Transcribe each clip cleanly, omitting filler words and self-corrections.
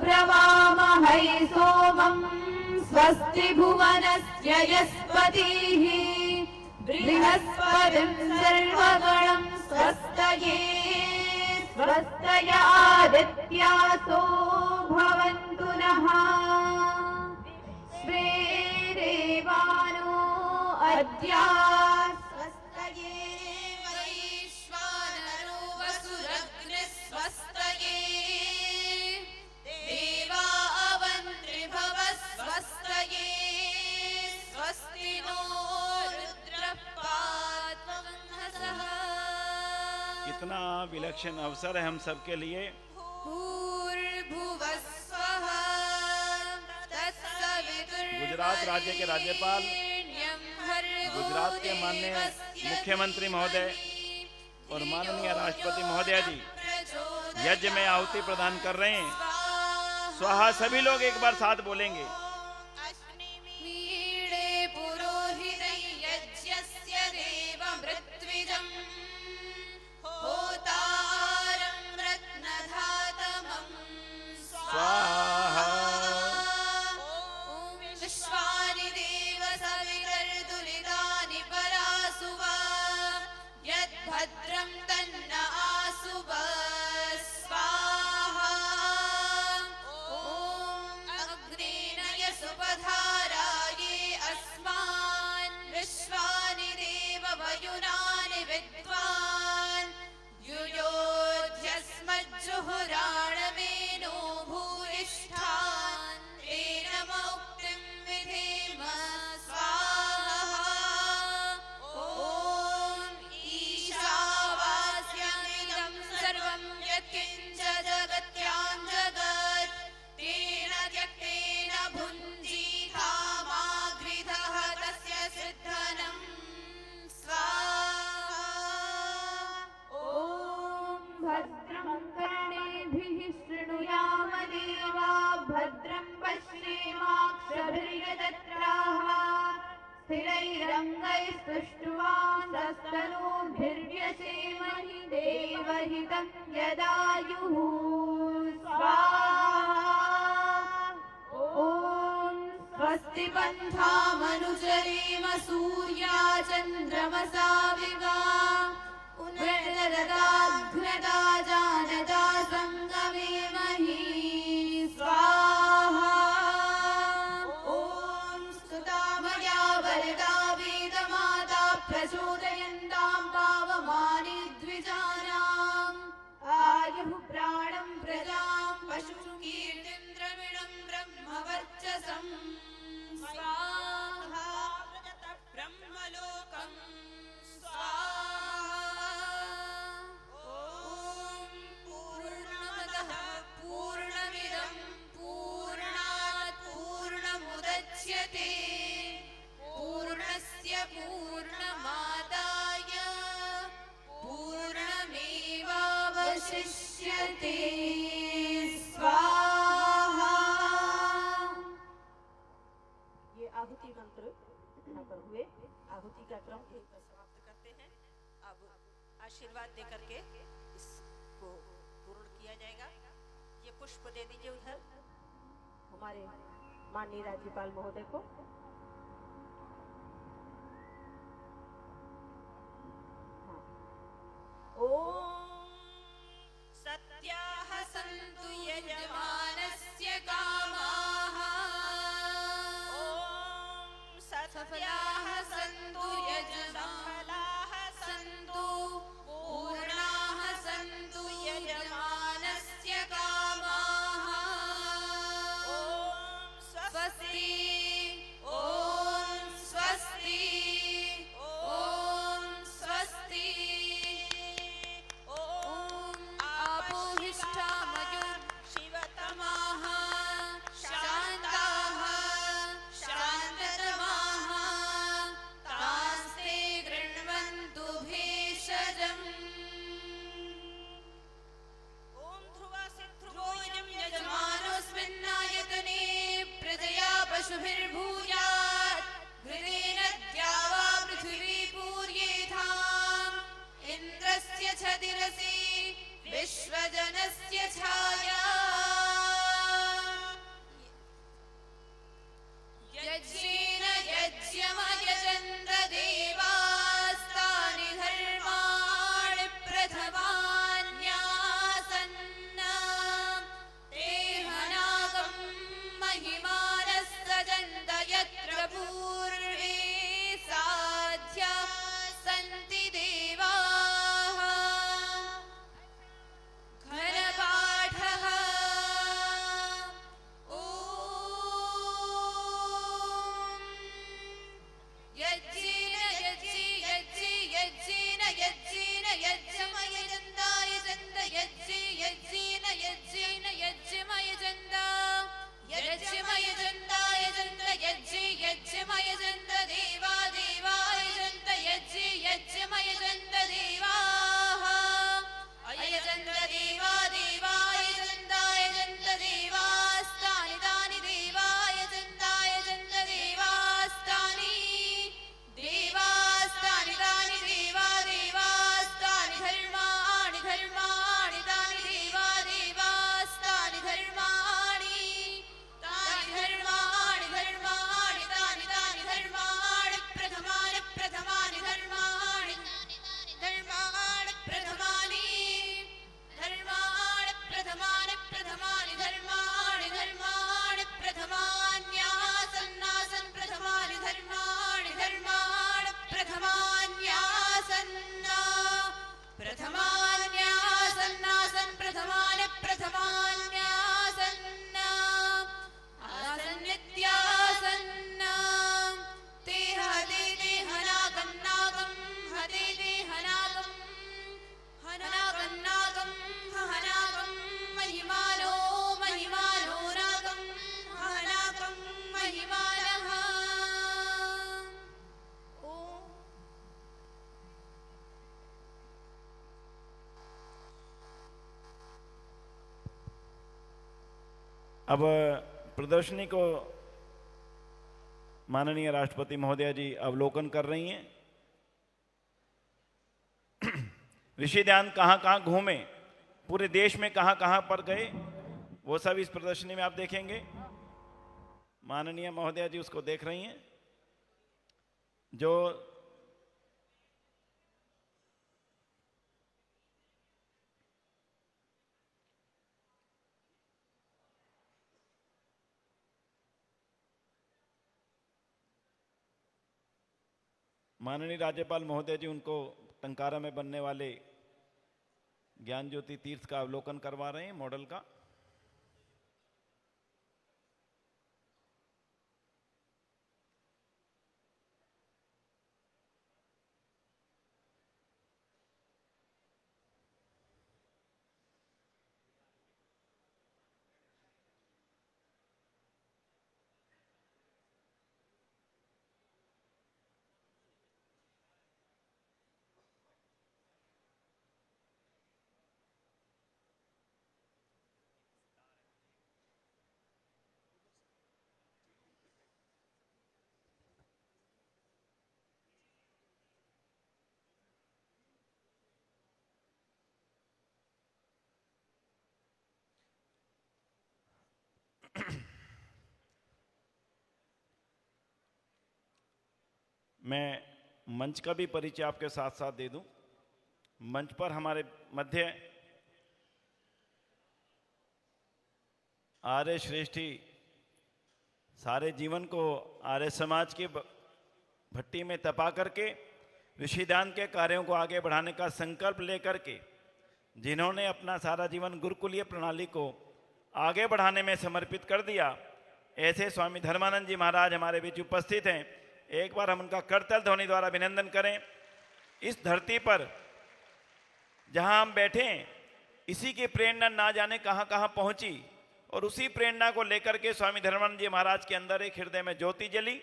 प्रणवामहै सोमम् स्वस्ति भुवनस्य यस्पतिः बृहस्पतिं सर्वगणं स्वस्तये स्वस्तय आदित्यासो भवन्तु नः स्वे देवानो अद्या स्वस्तये वैश्वानरो वसुरग्निः स्वस्तये देवा अवन्त्रिभवः स्वस्तये स्वस्ति नो रुद्रपात्वंहसः। कितना विलक्षण अवसर है हम सबके लिए। भूर्भुवस्वः गुजरात राज्य के राज्यपाल, गुजरात के माननीय मुख्यमंत्री महोदय और माननीय राष्ट्रपति महोदय जी यज्ञ में आहुति प्रदान कर रहे हैं। स्वाहा सभी लोग एक बार साथ बोलेंगे। स्वाहा विश्वानि देव सवितर्तुलितानि परासुवा यद्भद्रं तन्न आसुवा स्वाहा। ॐ अग्नेय सुपधाराये अस्मान् विश्वानि देव वयुनानि विद्वान् युयोध्यस्मज्जुहुराणमेनो भूयिष्ठान् तेन मुक्तिं विधेम स्वाहा। ॐ ईशावास्यमिदं सर्वं यत्किञ्च जगत्यां जगत् तेन त्यक्तेन भुञ्जीथामाग्रिधः तस्य सिद्धनं स्वाहा। ॐ भद्रं कर्णेभिः शृणुयाम देवा भद्रं पश्येमाक्षभिर्यजत्राः स्थिरैरङ्गैस्तुष्ट्वांस्तनूभिर्व्यसेमहि देवहितं यदायुः स्वाहा। ॐ स्वस्ति पन्थामनुचरेम सूर्या चन्द्रमसा विवा उन्नतददाघ्नता जानता संगमेमहि स्वाहा। ॐ स्तुता मया वरदा वेदमाता प्रचोदयन्तां पावमानि द्विजानाम् आयुः प्राणं प्रजां पशुं कीर्तिं द्रविणं ब्रह्मवर्चसं स्वाहा। ब्रह्मलोकं पूर्णमदः पूर्णमिदं पूर्णात् पूर्णमुदच्यते पूर्णस्य पूर्णमादाय पूर्णमेवावशिष्यते स्वाहा। ये आहुति मंत्र यहाँ पर हुए। आहुति का क्रम यहीं पर समाप्त करते हैं। अब आशीर्वाद देकर के इसको पूर्ण किया जाएगा। ये पुष्प दे दीजिए उधर हमारे माननीय राज्यपाल महोदय को। ओम सत्याः सन्तु यजमानस्य कामाः सफलाः सन्तु यजमानाः सन्तु पूर्णाः सन्तु यजमानस्य कामाः। स्वस्ति ॐ स्वस्ति ॐ स्वस्ति ॐ आपोहिष्ठामयो शिवतमाः शान्ताः शान्ततमाः अब प्रदर्शनी को माननीय राष्ट्रपति महोदया जी अवलोकन कर रही हैं। ऋषि ध्यान कहाँ कहाँ घूमे, पूरे देश में कहाँ कहाँ पर गए, वो सब इस प्रदर्शनी में आप देखेंगे। माननीय महोदया जी उसको देख रही हैं। जो माननीय राज्यपाल महोदय जी उनको टंकारा में बनने वाले ज्ञान ज्योति तीर्थ का अवलोकन करवा रहे हैं, मॉडल का। मैं मंच का भी परिचय आपके साथ साथ दे दूं। मंच पर हमारे मध्य आर्य श्रेष्ठी सारे जीवन को आर्य समाज के भट्टी में तपा करके ऋषिदान के कार्यों को आगे बढ़ाने का संकल्प लेकर के जिन्होंने अपना सारा जीवन गुरुकुलीय प्रणाली को आगे बढ़ाने में समर्पित कर दिया, ऐसे स्वामी धर्मानंद जी महाराज हमारे बीच उपस्थित हैं। एक बार हम उनका करतल ध्वनि द्वारा अभिनंदन करें। इस धरती पर जहां हम बैठे हैं, इसी की प्रेरणा ना जाने कहां कहां पहुंची, और उसी प्रेरणा को लेकर के स्वामी धर्मानंद जी महाराज के अंदर एक हृदय में ज्योति जली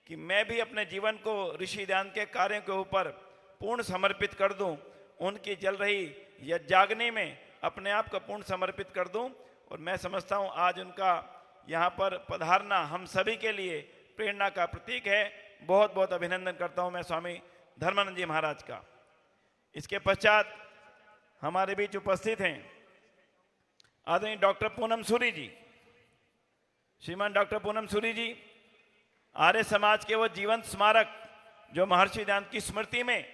कि मैं भी अपने जीवन को ऋषि ध्यान के कार्यों के ऊपर पूर्ण समर्पित कर दूं, उनकी जल रही जागने में अपने आप को पूर्ण समर्पित कर दूं। और मैं समझता हूं आज उनका यहाँ पर पधारना हम सभी के लिए प्रेरणा का प्रतीक है। बहुत बहुत अभिनंदन करता हूं मैं स्वामी धर्मानंद जी महाराज का। इसके पश्चात हमारे बीच उपस्थित हैं आदरणीय डॉक्टर पूनम सूरी जी। श्रीमान डॉक्टर पूनम सूरी जी आर्य समाज के वो जीवंत स्मारक जो महर्षि दयानंद की स्मृति में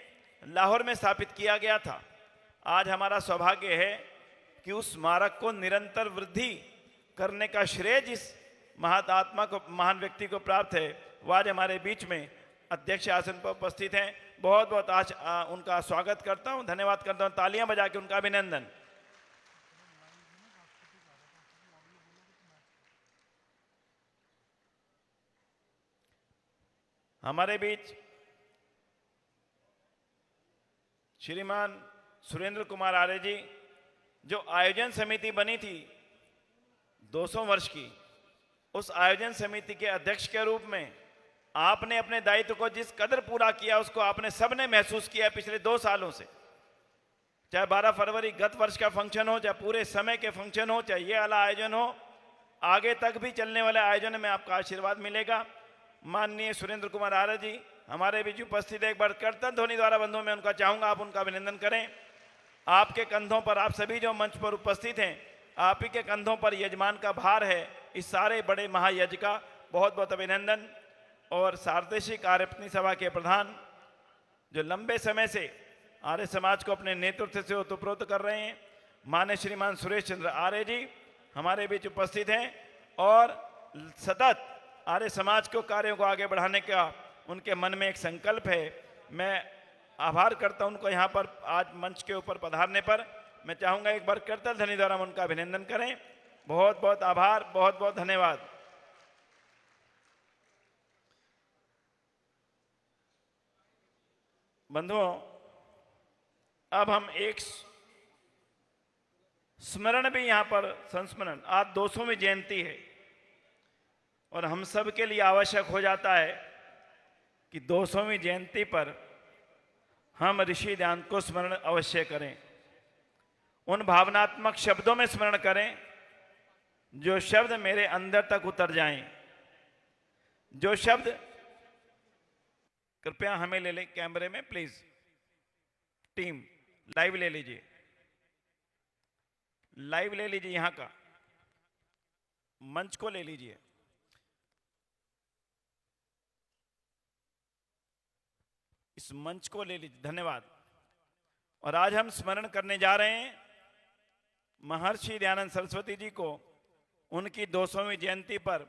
लाहौर में स्थापित किया गया था, आज हमारा सौभाग्य है कि उस स्मारक को निरंतर वृद्धि करने का श्रेय जिस महात्मा को, महान व्यक्ति को प्राप्त है, वो आज हमारे बीच में अध्यक्ष आसन पर उपस्थित हैं। बहुत बहुत आज उनका स्वागत करता हूं, धन्यवाद करता हूं, तालियां बजा के उनका अभिनंदन। हमारे बीच श्रीमान सुरेंद्र कुमार आर्य जी, जो आयोजन समिति बनी थी 200 वर्ष की, उस आयोजन समिति के अध्यक्ष के रूप में आपने अपने दायित्व को जिस कदर पूरा किया उसको आपने सबने महसूस किया पिछले 2 सालों से। चाहे 12 फरवरी गत वर्ष का फंक्शन हो, चाहे पूरे समय के फंक्शन हो, चाहे ये वाला आयोजन हो, आगे तक भी चलने वाले आयोजन में आपका आशीर्वाद मिलेगा। माननीय सुरेंद्र कुमार आर्य जी हमारे बीच उपस्थित, एक बार करतल ध्वनि द्वारा बंधुओं में उनका चाहूंगा आप उनका अभिनंदन करें। आपके कंधों पर, आप सभी जो मंच पर उपस्थित हैं, आप ही के कंधों पर यजमान का भार है इस सारे बड़े महायज्ञ का। बहुत बहुत अभिनंदन। और सार्वदेशिक आर्यपत्नी सभा के प्रधान जो लंबे समय से आर्य समाज को अपने नेतृत्व से ओतप्रोत कर रहे हैं, माननीय श्रीमान सुरेश चंद्र आर्य जी हमारे बीच उपस्थित हैं और सतत आर्य समाज को कार्यों को आगे बढ़ाने का उनके मन में एक संकल्प है। मैं आभार करता हूं उनको यहाँ पर आज मंच के ऊपर पधारने पर। मैं चाहूंगा एक बार करतल ध्वनि द्वारा उनका अभिनंदन करें। बहुत बहुत आभार, बहुत बहुत धन्यवाद। बंधुओं, अब हम एक स्मरण भी यहाँ पर संस्मरण, आज 200वीं जयंती है और हम सब के लिए आवश्यक हो जाता है कि 200वीं जयंती पर हम ऋषि दयानंद को स्मरण अवश्य करें, उन भावनात्मक शब्दों में स्मरण करें जो शब्द मेरे अंदर तक उतर जाएं, जो शब्द, कृपया हमें ले ले कैमरे में प्लीज, टीम लाइव ले लीजिए, लाइव ले लीजिए, यहां का मंच को ले लीजिए। इस मंच को ले लीजिए, धन्यवाद। और आज हम स्मरण करने जा रहे हैं महर्षि दयानंद सरस्वती जी को, उनकी 200वीं जयंती पर।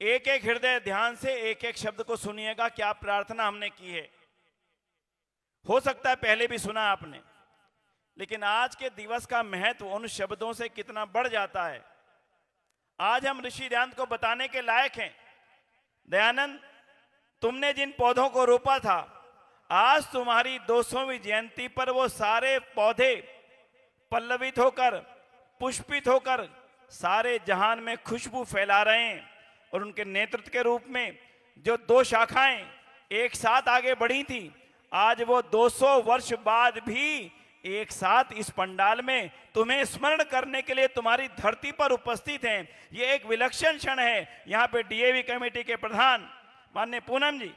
एक एक हृदय ध्यान से एक एक शब्द को सुनिएगा, क्या प्रार्थना हमने की है। हो सकता है पहले भी सुना आपने, लेकिन आज के दिवस का महत्व उन शब्दों से कितना बढ़ जाता है। आज हम ऋषि दयानंद को बताने के लायक हैं। दयानंद, तुमने जिन पौधों को रोपा था, आज तुम्हारी 200वीं जयंती पर वो सारे पौधे पल्लवित होकर, पुष्पित होकर सारे जहान में खुशबू फैला रहे हैं। और उनके नेतृत्व के रूप में जो 2 शाखाएं एक साथ आगे बढ़ी थी, आज वो 200 वर्ष बाद भी एक साथ इस पंडाल में तुम्हें स्मरण करने के लिए तुम्हारी धरती पर उपस्थित हैं। ये एक विलक्षण क्षण है। यहाँ पे डीएवी कमेटी के प्रधान माननीय पूनम जी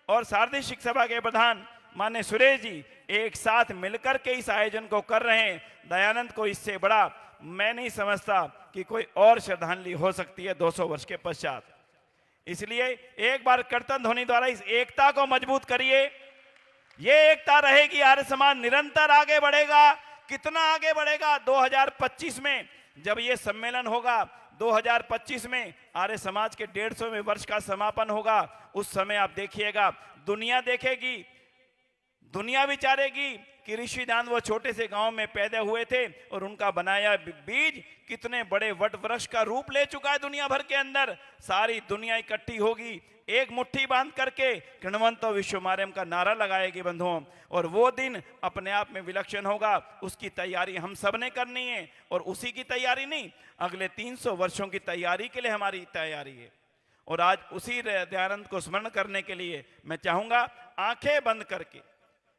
और शारदीय शिक्षा सभा के प्रधान माननीय सुरेश जी एक साथ मिलकर के इस आयोजन को कर रहे हैं। दयानंद को इससे बड़ा मैं नहीं समझता कि कोई और श्रद्धांजलि हो सकती है 200 वर्ष के पश्चात। इसलिए एक बार कीर्तन ध्वनि द्वारा इस एकता को मजबूत करिए। ये एकता रहेगी, आर्य समाज निरंतर आगे बढ़ेगा। कितना आगे बढ़ेगा? 2025 में जब ये सम्मेलन होगा, 2025 में आर्य समाज के 150वें वर्ष का समापन होगा। उस समय आप देखिएगा, दुनिया देखेगी, दुनिया विचारेगी कि ऋषि दयानंद वो छोटे से गांव में पैदा हुए थे और उनका बनाया बीज कितने बड़े वट वृक्ष का रूप ले चुका है दुनिया भर के अंदर। सारी दुनिया इकट्ठी होगी, एक मुट्ठी बांध करके कृण्वन्तो विश्वमार्यम का नारा लगाएगी बंधुओं। और वो दिन अपने आप में विलक्षण होगा। उसकी तैयारी हम सब ने करनी है। और उसी की तैयारी नहीं, अगले 300 वर्षों की तैयारी के लिए हमारी तैयारी है। और आज उसी दयानंद को स्मरण करने के लिए मैं चाहूंगा, आंखें बंद करके,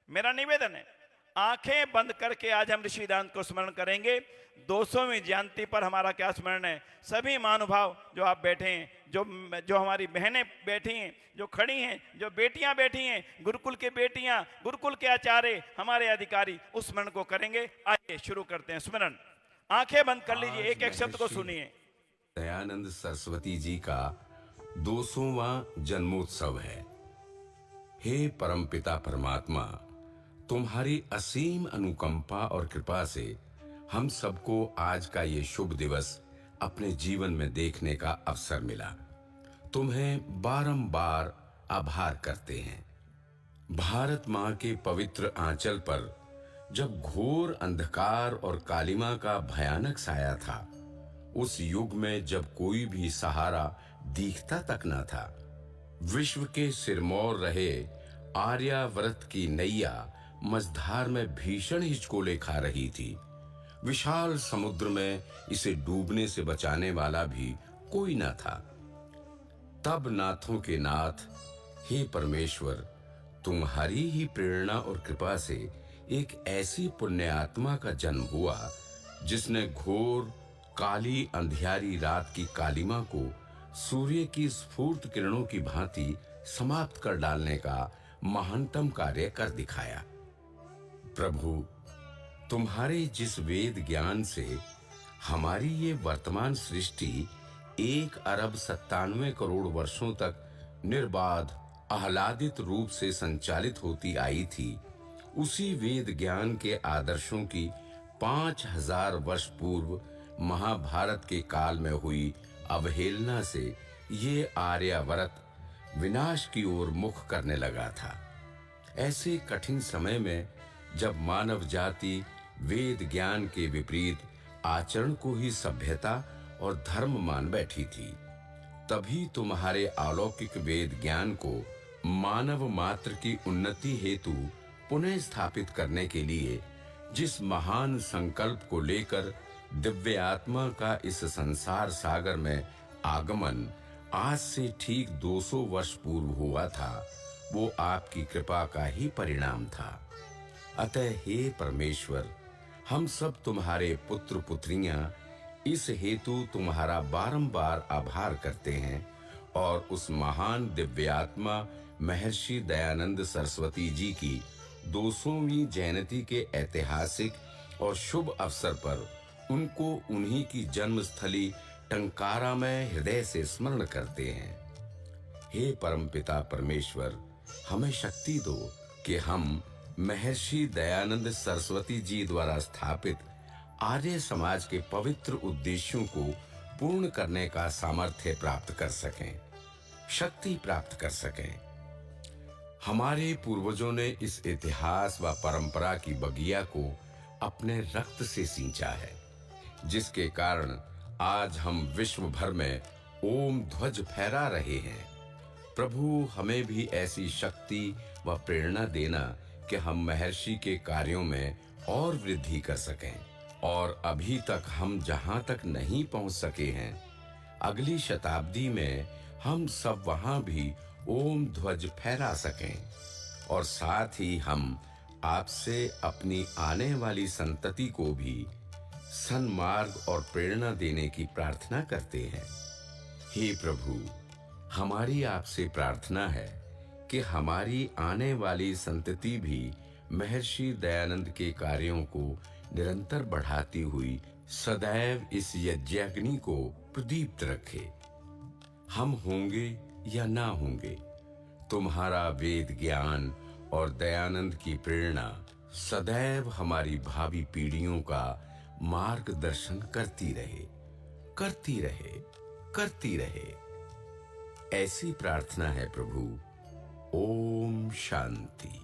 मेरा निवेदन है, आंखें बंद करके आज हम ऋषि दयानंद को स्मरण करेंगे। 200वीं जयंती पर हमारा क्या स्मरण है? सभी महानुभाव जो आप बैठे हैं, जो हमारी बहनें बैठी हैं, जो खड़ी हैं, जो बेटियां बैठी हैं, गुरुकुल के बेटियां, गुरुकुल के आचार्य, हमारे अधिकारी, उस स्मरण को करेंगे। आइए शुरू करते हैं स्मरण। आंखें बंद कर लीजिए, एक एक शब्द को सुनिए। दयानंद सरस्वती जी का 200वां जन्मोत्सव है। हे परमपिता परमात्मा, तुम्हारी असीम अनुकंपा और कृपा से हम सबको आज का ये शुभ दिवस अपने जीवन में देखने का अवसर मिला। तुम्हें बारंबार आभार करते हैं। भारत माँ के पवित्र आंचल पर जब घोर अंधकार और कालिमा का भयानक साया था, उस युग में जब कोई भी सहारा दिखता तक न था, विश्व के सिरमौर रहे आर्यावर्त की नैया मझधार में भीषण हिचकोले खा रही थी। विशाल समुद्र में इसे डूबने से बचाने वाला भी कोई न था। तब नाथों के नाथ, हे परमेश्वर, तुम्हारी ही प्रेरणा और कृपा से एक ऐसी पुण्य आत्मा का जन्म हुआ जिसने घोर काली अंधियारी रात की कालिमा को सूर्य की स्फूर्त किरणों की भांति समाप्त कर डालने का महानतम कार्य कर दिखाया। प्रभु, तुम्हारे जिस वेद ज्ञान से हमारी ये वर्तमान सृष्टि 1 अरब 97 करोड़ वर्षों तक निर्बाध आह्लादित रूप से संचालित होती आई थी, उसी वेद ज्ञान के आदर्शों की 5000 वर्ष पूर्व महाभारत के काल में हुई अवहेलना से ये आर्यावर्त विनाश की ओर मुख करने लगा था। ऐसे कठिन समय में जब मानव जाति वेद ज्ञान के विपरीत आचरण को ही सभ्यता और धर्म मान बैठी थी, तभी तुम्हारे अलौकिक वेद ज्ञान को मानव मात्र की उन्नति हेतु पुनः स्थापित करने के लिए जिस महान संकल्प को लेकर दिव्य आत्मा का इस संसार सागर में आगमन आज से ठीक 200 वर्ष पूर्व हुआ था, वो आपकी कृपा का ही परिणाम था। अतः हे परमेश्वर, हम सब तुम्हारे पुत्र पुत्रियां इस हेतु तुम्हारा बारंबार आभार करते हैं और उस महान दिव्यात्मा महर्षि दयानंद सरस्वती जी की 200वीं जयंती के ऐतिहासिक और शुभ अवसर पर उनको उन्हीं की जन्मस्थली टंकारा में हृदय से स्मरण करते हैं। हे परमपिता परमेश्वर, हमें शक्ति दो कि हम महर्षि दयानंद सरस्वती जी द्वारा स्थापित आर्य समाज के पवित्र उद्देश्यों को पूर्ण करने का सामर्थ्य प्राप्त कर सकें, शक्ति प्राप्त कर सकें। हमारे पूर्वजों ने इस इतिहास व परंपरा की बगिया को अपने रक्त से सींचा है, जिसके कारण आज हम विश्व भर में ओम ध्वज फहरा रहे हैं। प्रभु, हमें भी ऐसी शक्ति व प्रेरणा देना कि हम महर्षि के कार्यों में और वृद्धि कर सकें और अभी तक हम जहां तक नहीं पहुंच सके हैं, अगली शताब्दी में हम सब वहां भी ओम ध्वज फहरा सकें और साथ ही हम आपसे अपनी आने वाली संतति को भी सन्मार्ग और प्रेरणा देने की प्रार्थना करते हैं। हे प्रभु, हमारी आपसे प्रार्थना है कि हमारी आने वाली संतति भी महर्षि दयानंद के कार्यों को निरंतर बढ़ाती हुई सदैव इस यज्ञाग्नि को प्रदीप्त रखे। हम होंगे या ना होंगे, तुम्हारा वेद ज्ञान और दयानंद की प्रेरणा सदैव हमारी भावी पीढ़ियों का मार्गदर्शन करती रहे, करती रहे, करती रहे। ऐसी प्रार्थना है प्रभु। ओम शांति,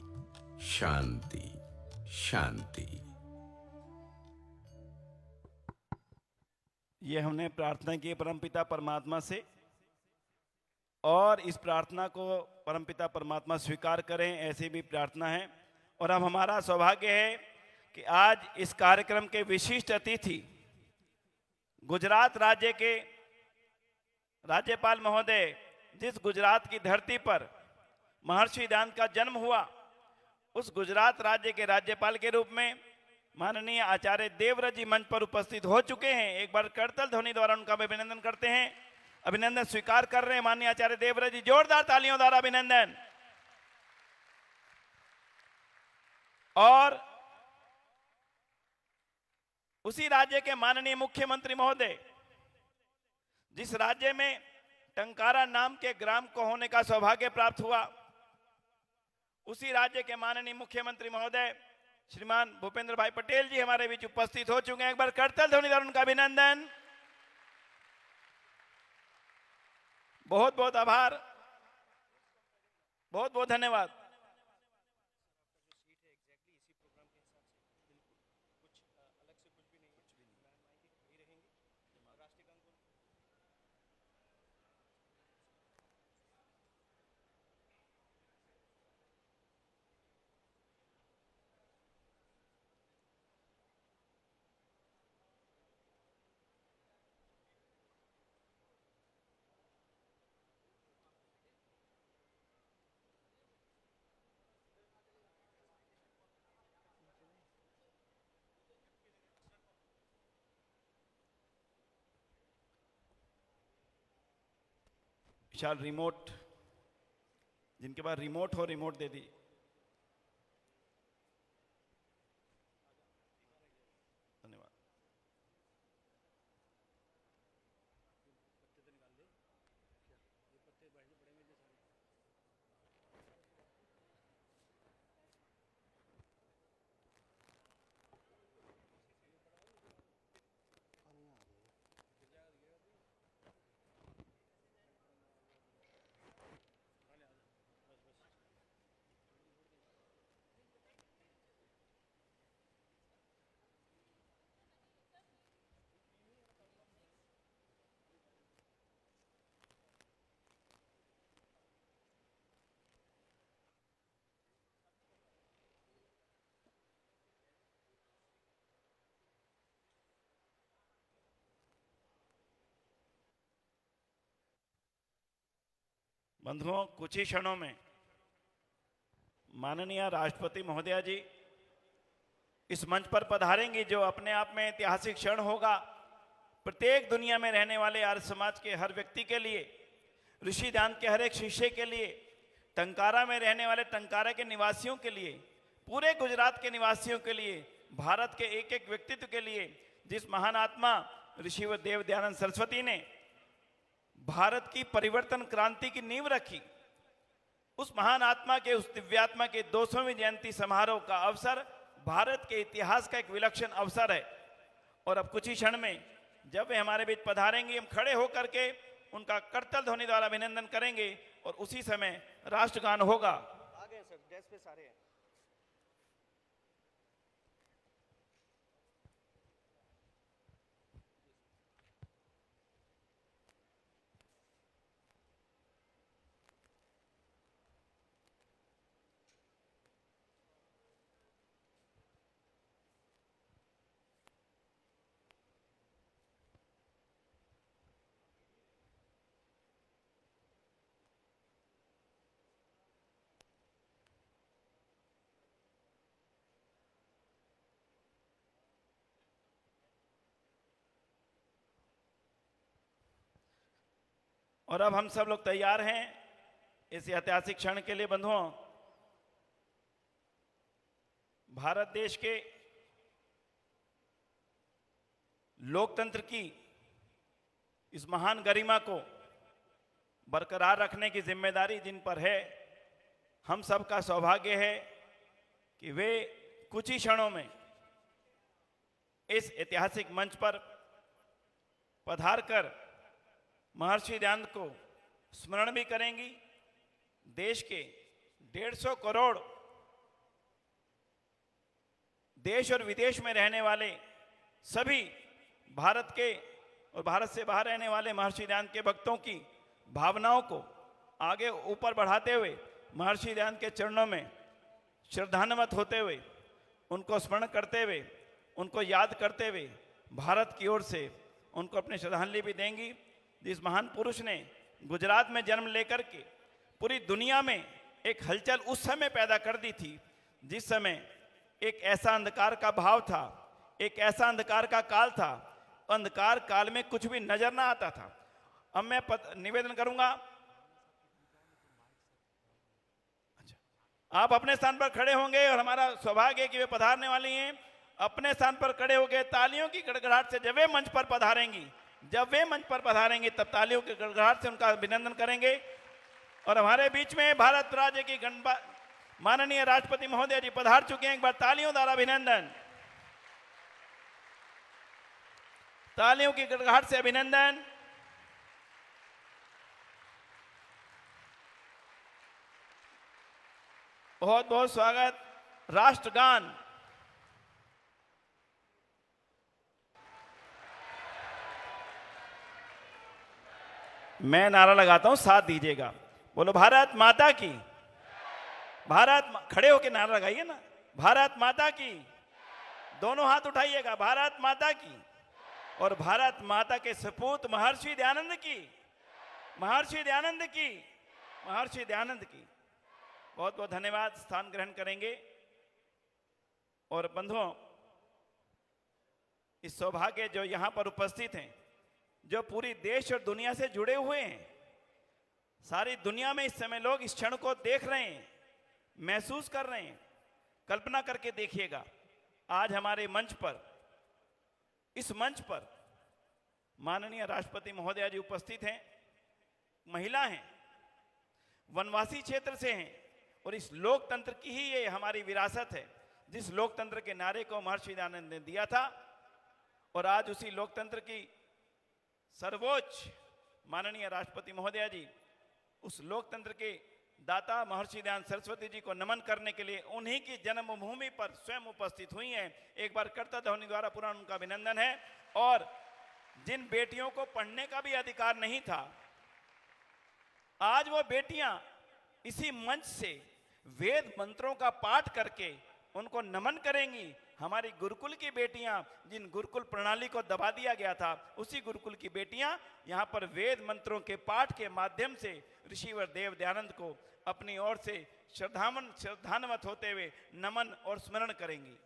शांति, शांति। ये हमने प्रार्थना की परमपिता परमात्मा से, और इस प्रार्थना को परमपिता परमात्मा स्वीकार करें, ऐसी भी प्रार्थना है। और अब हमारा सौभाग्य है कि आज इस कार्यक्रम के विशिष्ट अतिथि गुजरात राज्य के राज्यपाल महोदय, जिस गुजरात की धरती पर महर्षि दयानंद का जन्म हुआ, उस गुजरात राज्य के राज्यपाल के रूप में माननीय आचार्य देवव्रत जी मंच पर उपस्थित हो चुके हैं। एक बार करतल ध्वनि द्वारा उनका अभिनंदन करते हैं। अभिनंदन स्वीकार कर रहे हैं माननीय आचार्य देवव्रत जी, जोरदार तालियों द्वारा अभिनंदन। और उसी राज्य के माननीय मुख्यमंत्री महोदय, जिस राज्य में टंकारा नाम के ग्राम को होने का सौभाग्य प्राप्त हुआ, उसी राज्य के माननीय मुख्यमंत्री महोदय श्रीमान भूपेंद्र भाई पटेल जी हमारे बीच उपस्थित हो चुके हैं। एक बार करतल ध्वनि द्वारा उनका अभिनंदन। बहुत बहुत आभार, बहुत बहुत धन्यवाद। विशाल रिमोट, जिनके पास रिमोट हो रिमोट दे दी। धन्यवाद। बंधुओं, कुछ ही क्षणों में माननीय राष्ट्रपति महोदया जी इस मंच पर पधारेंगी, जो अपने आप में ऐतिहासिक क्षण होगा। प्रत्येक दुनिया में रहने वाले आर्य समाज के हर व्यक्ति के लिए, ऋषि ध्यान के हर एक शिष्य के लिए, टंकारा में रहने वाले टंकारा के निवासियों के लिए, पूरे गुजरात के निवासियों के लिए, भारत के एक एक व्यक्तित्व के लिए, जिस महान आत्मा ऋषिवर देव दयानंद सरस्वती ने भारत की परिवर्तन क्रांति की नींव रखी, उस महान आत्मा के, उस दिव्यात्मा के 200वीं जयंती समारोह का अवसर भारत के इतिहास का एक विलक्षण अवसर है। और अब कुछ ही क्षण में जब वे हमारे बीच पधारेंगे, हम खड़े होकर के उनका करतल ध्वनि द्वारा अभिनंदन करेंगे और उसी समय राष्ट्रगान होगा। आगे सर, डेस्क पे सारे हैं। और अब हम सब लोग तैयार हैं इस ऐतिहासिक क्षण के लिए। बंधुओं, भारत देश के लोकतंत्र की इस महान गरिमा को बरकरार रखने की जिम्मेदारी जिन पर है, हम सब का सौभाग्य है कि वे कुछ ही क्षणों में इस ऐतिहासिक मंच पर पधार कर महर्षि दयानंद को स्मरण भी करेंगी। देश के 150 करोड़ देश और विदेश में रहने वाले सभी भारत के और भारत से बाहर रहने वाले महर्षि दयानंद के भक्तों की भावनाओं को आगे ऊपर बढ़ाते हुए महर्षि दयानंद के चरणों में श्रद्धान्वित होते हुए, उनको स्मरण करते हुए, उनको याद करते हुए भारत की ओर से उनको अपनी श्रद्धांजलि भी देंगी। जिस महान पुरुष ने गुजरात में जन्म लेकर के पूरी दुनिया में एक हलचल उस समय पैदा कर दी थी, जिस समय एक ऐसा अंधकार का भाव था, एक ऐसा अंधकार का काल था, अंधकार काल में कुछ भी नजर ना आता था। अब मैं निवेदन करूंगा, अच्छा, आप अपने स्थान पर खड़े होंगे और हमारा सौभाग्य है कि वे पधारने वाली हैं। अपने स्थान पर खड़े होकर तालियों की गड़गड़ाहट से जब वे मंच पर पधारेंगी, जब वे मंच पर पधारेंगे तब तालियों की गड़गड़ाहट से उनका अभिनंदन करेंगे। और हमारे बीच में भारत राज्य की माननीय राष्ट्रपति महोदय जी पधार चुके हैं। एक बार तालियों द्वारा अभिनंदन, तालियों की गड़गड़ाहट से अभिनंदन। बहुत बहुत स्वागत। राष्ट्रगान। मैं नारा लगाता हूं, साथ दीजिएगा। बोलो भारत माता की। खड़े होके नारा लगाइए ना, भारत माता की। दोनों हाथ उठाइएगा, भारत माता की। और भारत माता के सपूत महर्षि दयानंद की, महर्षि दयानंद की, महर्षि दयानंद की। बहुत बहुत धन्यवाद। स्थान ग्रहण करेंगे। और बंधुओं, इस सौभाग्य जो यहां पर उपस्थित हैं, जो पूरी देश और दुनिया से जुड़े हुए हैं, सारी दुनिया में इस समय लोग इस क्षण को देख रहे हैं, महसूस कर रहे हैं। कल्पना करके देखिएगा, आज हमारे मंच पर, इस मंच पर माननीय राष्ट्रपति महोदया जी उपस्थित हैं, महिला हैं, वनवासी क्षेत्र से हैं। और इस लोकतंत्र की ही ये हमारी विरासत है, जिस लोकतंत्र के नारे को महर्षि दयानंद ने दिया था। और आज उसी लोकतंत्र की सर्वोच्च माननीय राष्ट्रपति महोदया जी उस लोकतंत्र के दाता महर्षि दयानंद सरस्वती जी को नमन करने के लिए उन्हीं की जन्मभूमि पर स्वयं उपस्थित हुई हैं। एक बार करतल ध्वनि द्वारा पुनः उनका अभिनंदन है। और जिन बेटियों को पढ़ने का भी अधिकार नहीं था, आज वो बेटियां इसी मंच से वेद मंत्रों का पाठ करके उनको नमन करेंगी। हमारी गुरुकुल की बेटियां, जिन गुरुकुल प्रणाली को दबा दिया गया था, उसी गुरुकुल की बेटियां यहां पर वेद मंत्रों के पाठ के माध्यम से ऋषिवर देव दयानंद को अपनी ओर से श्रद्धान्वित होते हुए नमन और स्मरण करेंगी।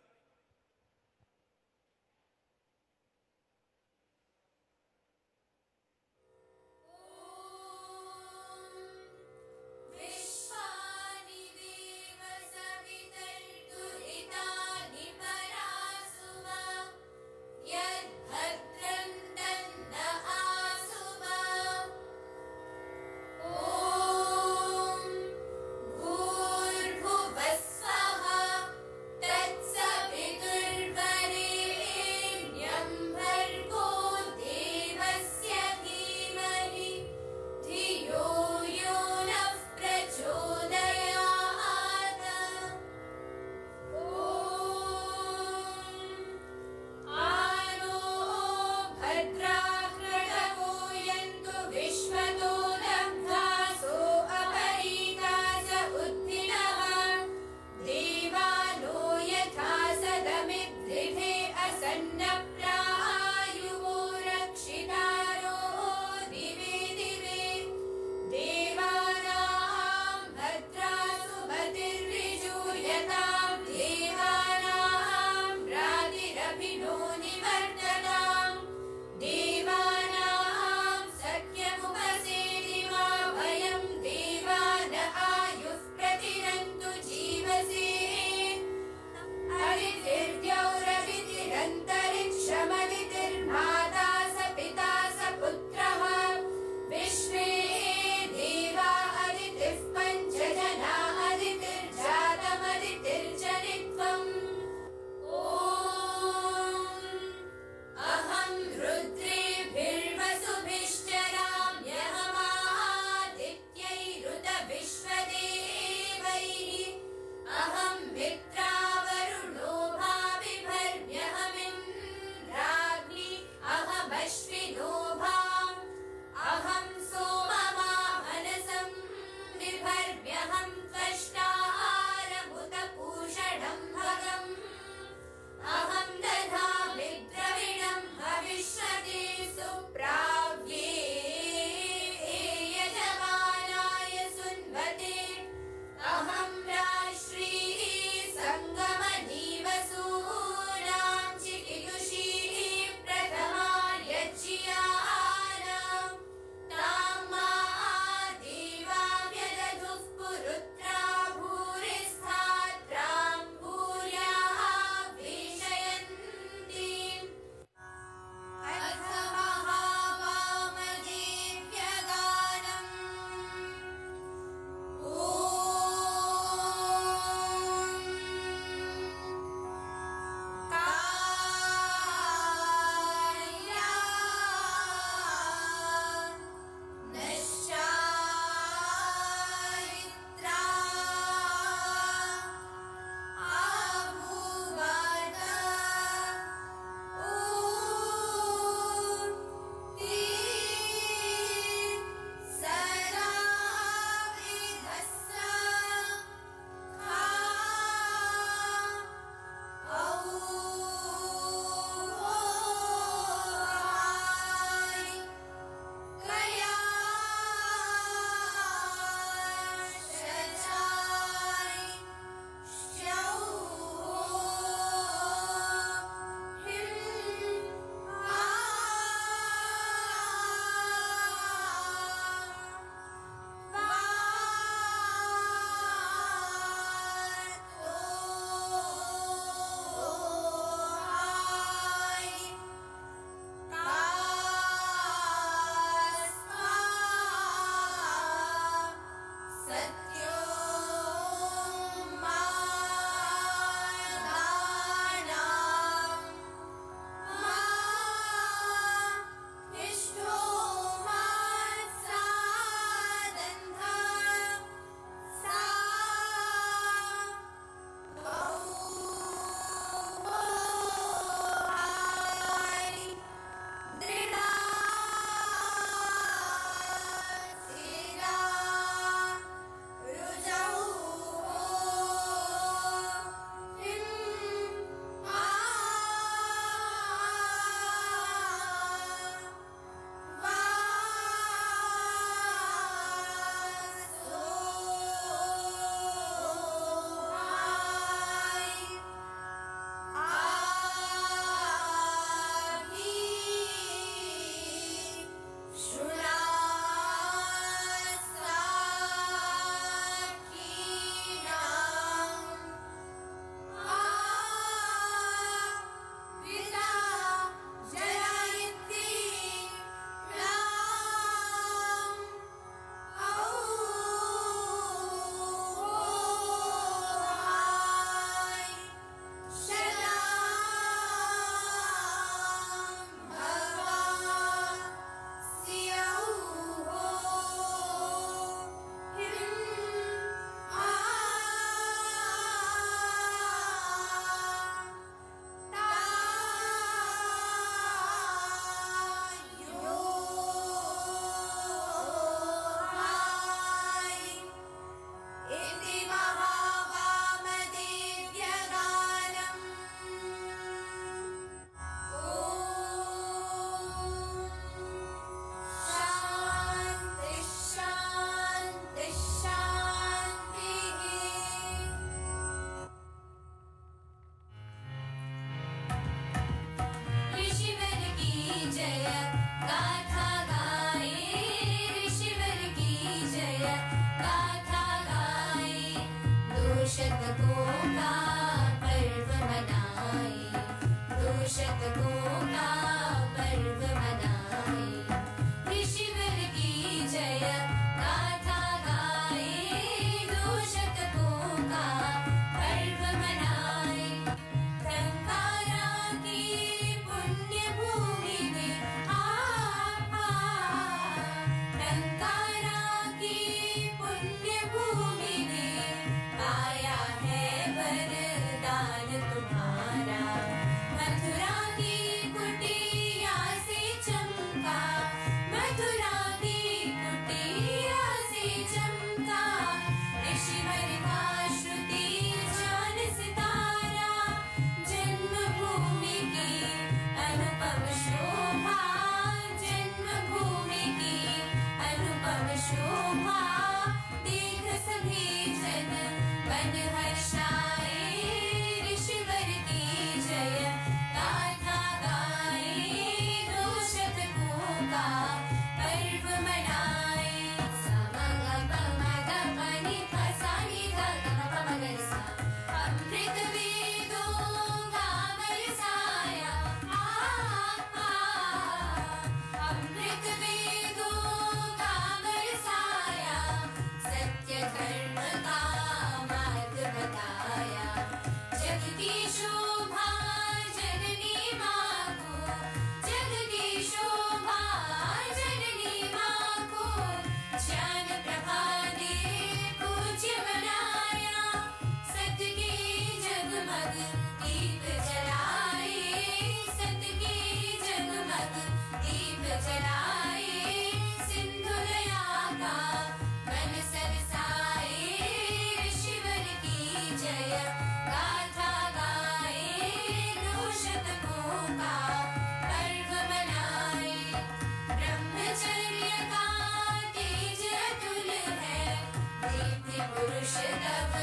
पुरुष तब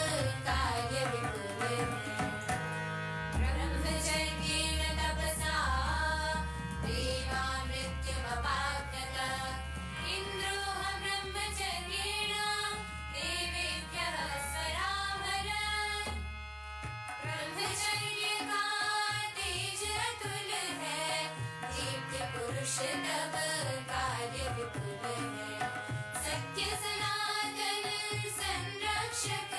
कार्य विपुल है ब्रह्मचर्येण तपसा देवा मृत्युमपाप्यत इन्द्रोह ब्रह्मचर्येण देवेभ्यः स्वरामरत् ब्रह्मचर्य का तेज अतुल है दिव्य पुरुष तब कार्य विपुल है सत्य सनातन संरक्षक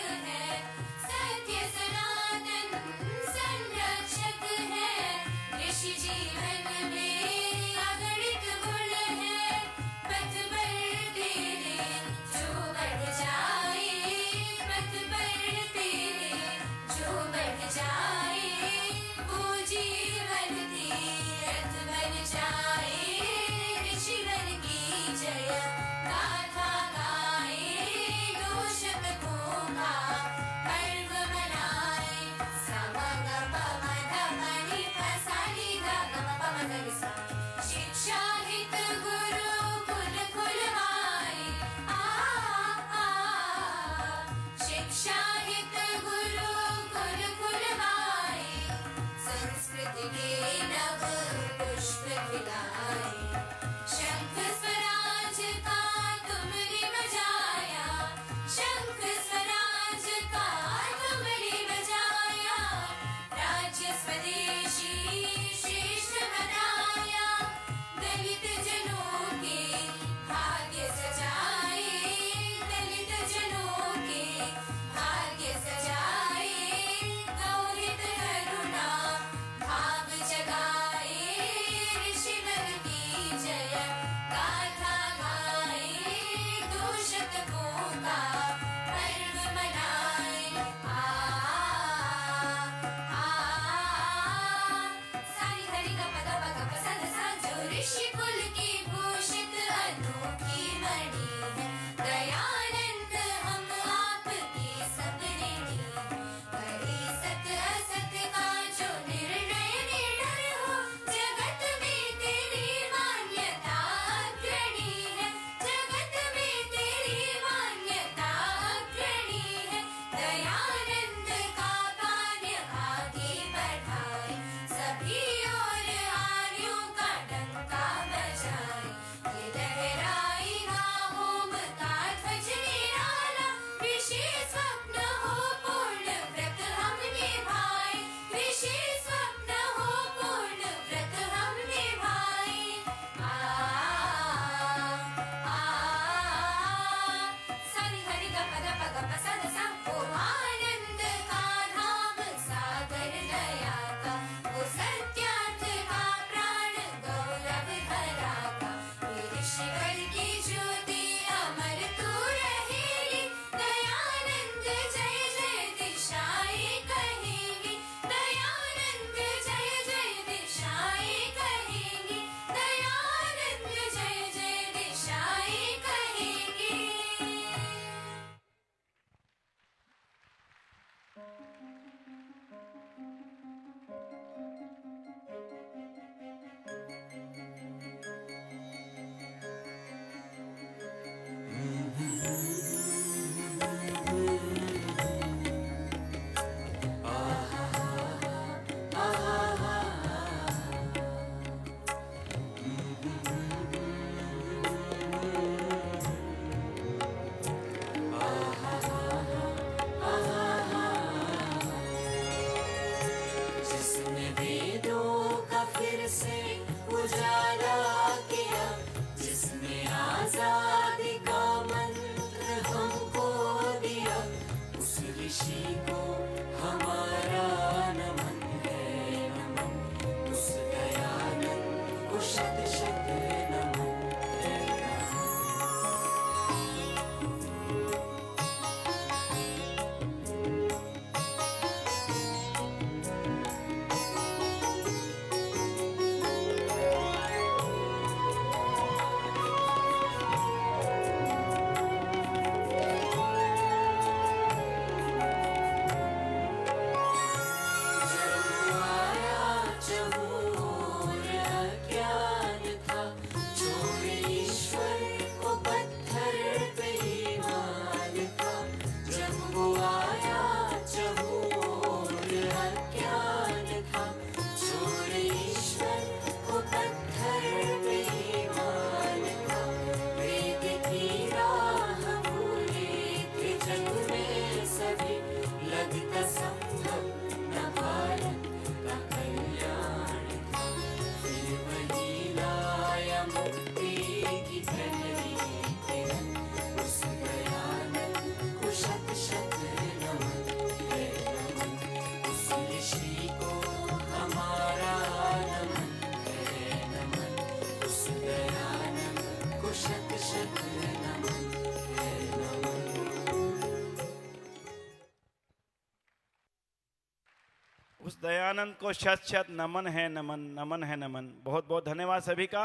उस दयानंद को शत शत नमन है नमन, नमन है नमन। बहुत बहुत धन्यवाद सभी का,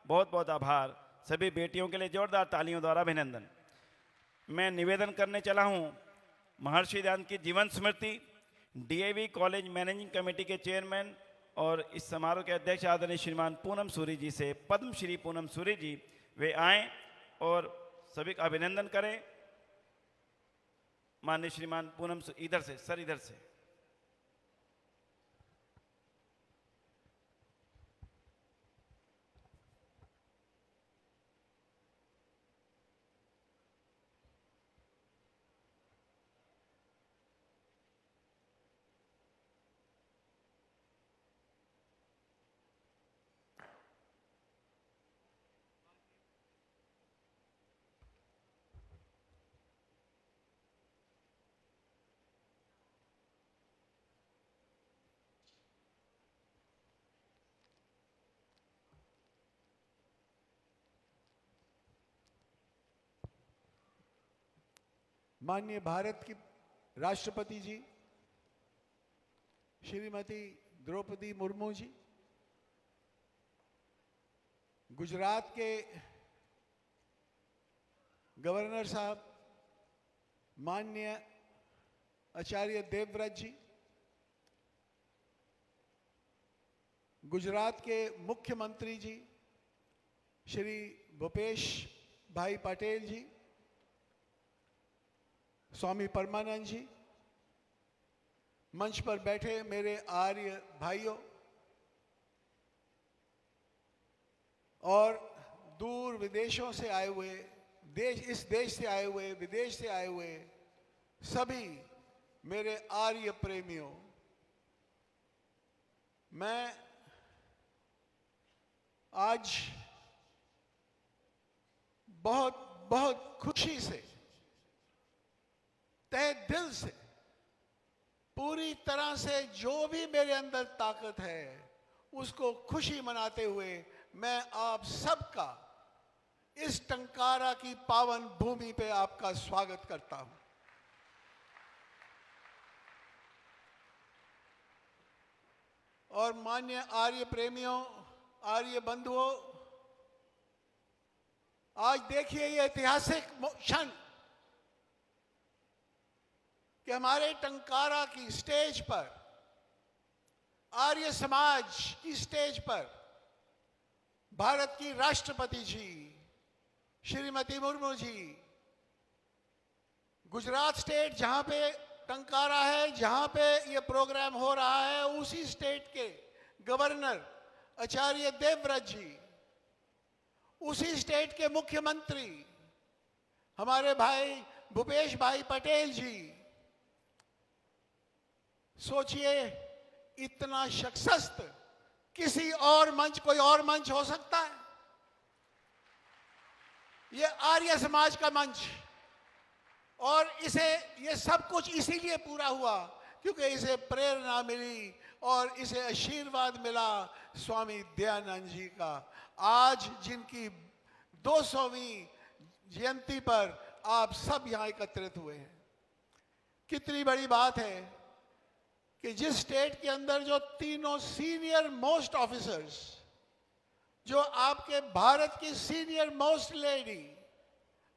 बहुत बहुत आभार। सभी बेटियों के लिए जोरदार तालियों द्वारा अभिनंदन। मैं निवेदन करने चला हूं महर्षि दयानंद की जीवन स्मृति डीएवी कॉलेज मैनेजिंग कमेटी के चेयरमैन और इस समारोह के अध्यक्ष आदरणीय श्रीमान पूनम सूरी जी से। पद्मश्री पूनम सूरी जी वे आए और सभी का अभिनंदन करें। माननीय श्रीमान पूनम, इधर से सर, इधर से। माननीय भारत की राष्ट्रपति जी श्रीमती द्रौपदी मुर्मू जी, गुजरात के गवर्नर साहब माननीय आचार्य देवव्रत जी, गुजरात के मुख्यमंत्री जी श्री भूपेश भाई पटेल जी, स्वामी परमानंद जी, मंच पर बैठे मेरे आर्य भाइयों और दूर विदेशों से आए हुए, इस देश से आए हुए, विदेश से आए हुए सभी मेरे आर्य प्रेमियों, मैं आज बहुत बहुत खुशी से, तहे दिल से, पूरी तरह से जो भी मेरे अंदर ताकत है उसको खुशी मनाते हुए मैं आप सबका इस टंकारा की पावन भूमि पे आपका स्वागत करता हूं। और मान्य आर्य प्रेमियों, आर्य बंधुओं, आज देखिए ये ऐतिहासिक क्षण कि हमारे टंकारा की स्टेज पर, आर्य समाज की स्टेज पर भारत की राष्ट्रपति जी श्रीमती मुर्मू जी, गुजरात स्टेट जहां पे टंकारा है, जहां पे ये प्रोग्राम हो रहा है, उसी स्टेट के गवर्नर आचार्य देवव्रत जी, उसी स्टेट के मुख्यमंत्री हमारे भाई भूपेश भाई पटेल जी। सोचिए इतना शख्सियत किसी और मंच, कोई और मंच हो सकता है? ये आर्य समाज का मंच, और इसे, ये सब कुछ इसीलिए पूरा हुआ क्योंकि इसे प्रेरणा मिली और इसे आशीर्वाद मिला स्वामी दयानंद जी का। आज जिनकी 200वीं जयंती पर आप सब यहां एकत्रित हुए हैं, कितनी बड़ी बात है कि जिस स्टेट के अंदर जो तीनों सीनियर मोस्ट ऑफिसर्स, जो आपके भारत की सीनियर मोस्ट लेडी,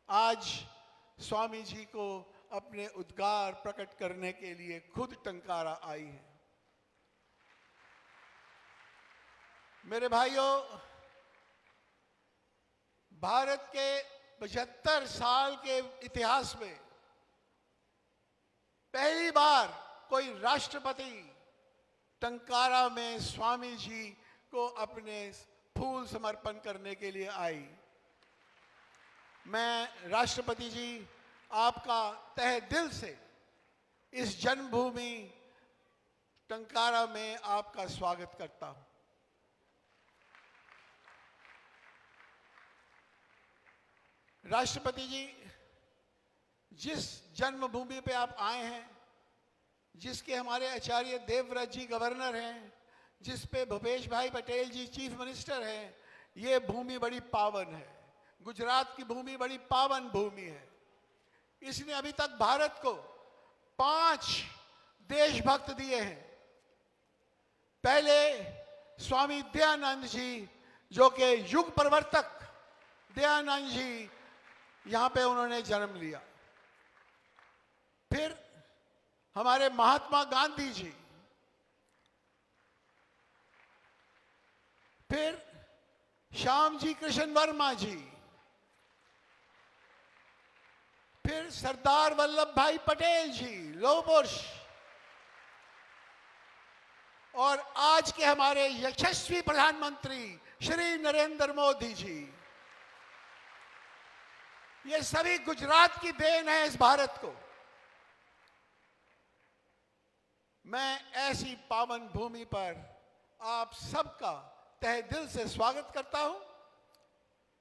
आज स्वामी जी को अपने उद्गार प्रकट करने के लिए खुद टंकारा आई है। मेरे भाइयों, भारत के 75 साल के इतिहास में पहली बार कोई राष्ट्रपति टंकारा में स्वामी जी को अपने फूल समर्पण करने के लिए आई। मैं राष्ट्रपति जी आपका तहे दिल से इस जन्मभूमि टंकारा में आपका स्वागत करता हूं। राष्ट्रपति जी, जिस जन्मभूमि पे आप आए हैं, जिसके हमारे आचार्य देवव्रत जी गवर्नर हैं, जिस पे भूपेश भाई पटेल जी चीफ मिनिस्टर हैं, ये भूमि बड़ी पावन है। गुजरात की भूमि बड़ी पावन भूमि है। इसने अभी तक भारत को 5 देशभक्त दिए हैं। पहले स्वामी दयानंद जी, जो कि युग प्रवर्तक दयानंद जी, यहां पे उन्होंने जन्म लिया। फिर हमारे महात्मा गांधी जी, फिर श्याम जी कृष्ण वर्मा जी, फिर सरदार वल्लभ भाई पटेल जी, लौह पुरुष, और आज के हमारे यशस्वी प्रधानमंत्री श्री नरेंद्र मोदी जी। ये सभी गुजरात की देन है इस भारत को। मैं ऐसी पावन भूमि पर आप सबका तहे दिल से स्वागत करता हूं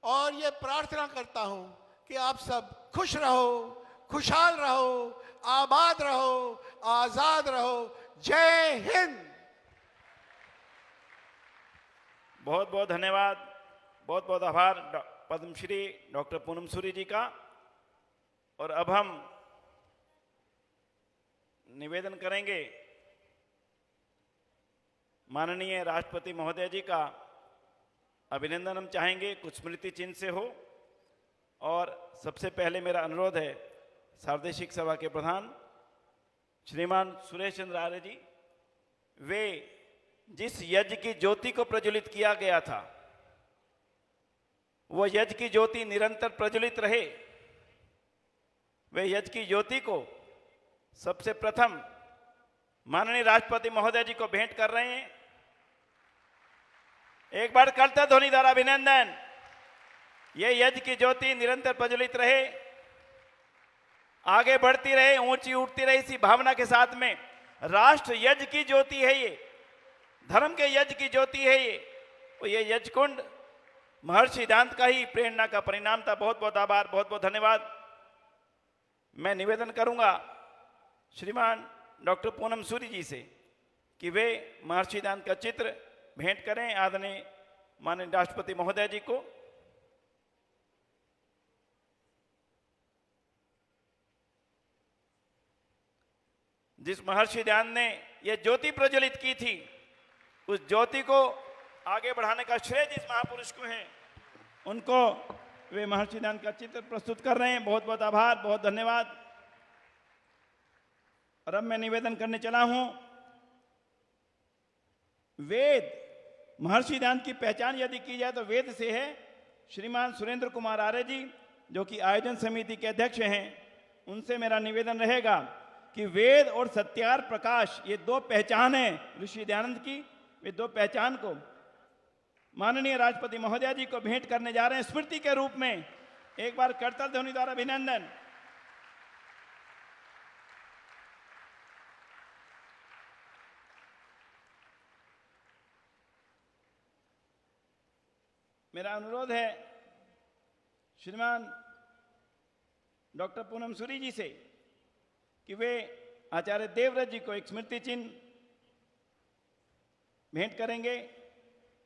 और ये प्रार्थना करता हूं कि आप सब खुश रहो, खुशहाल रहो, आबाद रहो, आजाद रहो। जय हिंद। बहुत बहुत धन्यवाद, बहुत बहुत आभार पद्मश्री डॉक्टर पूनम सूरी जी का। और अब हम निवेदन करेंगे माननीय राष्ट्रपति महोदय जी का अभिनंदन हम चाहेंगे कुछ स्मृति चिन्ह से हो। और सबसे पहले मेरा अनुरोध है सार्वदेशिक सभा के प्रधान श्रीमान सुरेश चंद्र आर्य जी, वे जिस यज्ञ की ज्योति को प्रज्वलित किया गया था, वो यज्ञ की ज्योति निरंतर प्रज्वलित रहे। वे यज्ञ की ज्योति को सबसे प्रथम माननीय राष्ट्रपति महोदय जी को भेंट कर रहे हैं। एक बार करता ध्वनि द्वारा अभिनंदन। ये यज्ञ की ज्योति निरंतर प्रज्वलित रहे, आगे बढ़ती रहे, ऊंची उठती रहे। इसी भावना के साथ में राष्ट्र यज्ञ की ज्योति है, ये धर्म के यज्ञ की ज्योति है। ये यज्ञ कुंड महर्षि सिद्धांत का ही प्रेरणा का परिणाम था। बहुत बहुत आभार, बहुत बहुत धन्यवाद। मैं निवेदन करूंगा श्रीमान डॉक्टर पूनम सूरी जी से कि वे महर्षि सिद्धांत का चित्र भेंट करें आदरणीय माननीय राष्ट्रपति महोदय जी को। जिस महर्षि ध्यान ने यह ज्योति प्रज्वलित की थी, उस ज्योति को आगे बढ़ाने का श्रेय जिस महापुरुष को है, उनको वे महर्षि ध्यान का चित्र प्रस्तुत कर रहे हैं। बहुत बहुत आभार, बहुत धन्यवाद। और अब मैं निवेदन करने चला हूं, वेद महर्षि ध्यान की पहचान यदि की जाए तो वेद से है। श्रीमान सुरेंद्र कुमार आर्य जी, जो कि आयोजन समिति के अध्यक्ष हैं, उनसे मेरा निवेदन रहेगा कि वेद और सत्यार प्रकाश, ये दो पहचान है ऋषि दयानंद की। वे दो पहचान को माननीय राष्ट्रपति महोदय जी को भेंट करने जा रहे हैं स्मृति के रूप में। एक बार करतल ध्वनि द्वारा अभिनंदन। मेरा अनुरोध है श्रीमान डॉक्टर पूनम सूरी जी से कि वे आचार्य देवव्रत जी को एक स्मृति चिन्ह भेंट करेंगे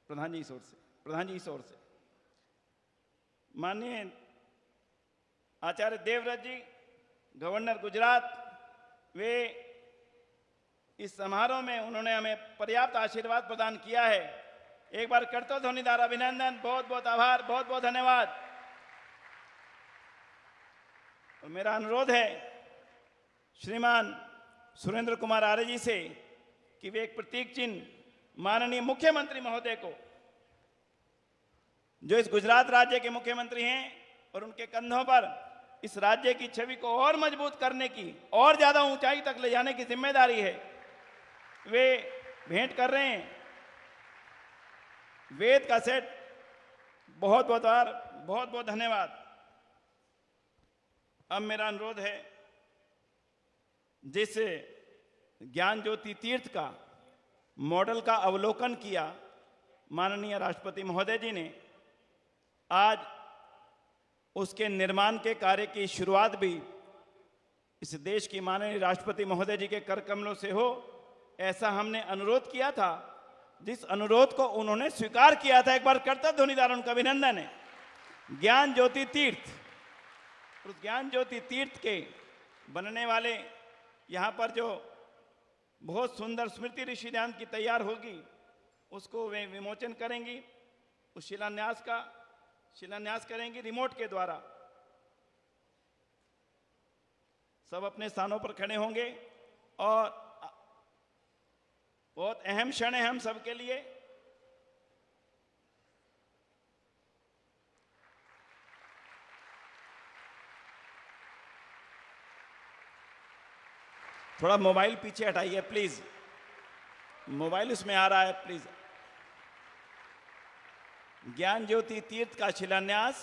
प्रधान जी इस ओर से। माननीय आचार्य देवव्रत जी, गवर्नर गुजरात, वे इस समारोह में उन्होंने हमें पर्याप्त आशीर्वाद प्रदान किया है। एक बार करतो ध्वनि द्वारा अभिनंदन। बहुत बहुत आभार, बहुत बहुत धन्यवाद। और मेरा अनुरोध है श्रीमान सुरेंद्र कुमार आर्य जी से कि वे एक प्रतीक चिन्ह माननीय मुख्यमंत्री महोदय को, जो इस गुजरात राज्य के मुख्यमंत्री हैं और उनके कंधों पर इस राज्य की छवि को और मजबूत करने की, और ज्यादा ऊंचाई तक ले जाने की जिम्मेदारी है, वे भेंट कर रहे हैं वेद का सेट। बहुत बहुत आभार, बहुत बहुत धन्यवाद। अब मेरा अनुरोध है, जिस ज्ञान ज्योति तीर्थ का मॉडल का अवलोकन किया माननीय राष्ट्रपति महोदय जी ने, आज उसके निर्माण के कार्य की शुरुआत भी इस देश की माननीय राष्ट्रपति महोदय जी के कर कमलों से हो, ऐसा हमने अनुरोध किया था। जिस अनुरोध को उन्होंने स्वीकार किया था, एक बार करता ध्वनि द्वारा उनका अभिनंदन है। ज्ञान ज्योति तीर्थ, उस ज्ञान ज्योति तीर्थ के बनने वाले यहाँ पर जो बहुत सुंदर स्मृति ऋषि ध्यान की तैयार होगी, उसको वे विमोचन करेंगी। उस शिलान्यास करेंगी रिमोट के द्वारा। सब अपने स्थानों पर खड़े होंगे और बहुत अहम क्षण है हम सबके लिए। थोड़ा मोबाइल पीछे हटाइए प्लीज, मोबाइल उसमें आ रहा है प्लीज। ज्ञान ज्योति तीर्थ का शिलान्यास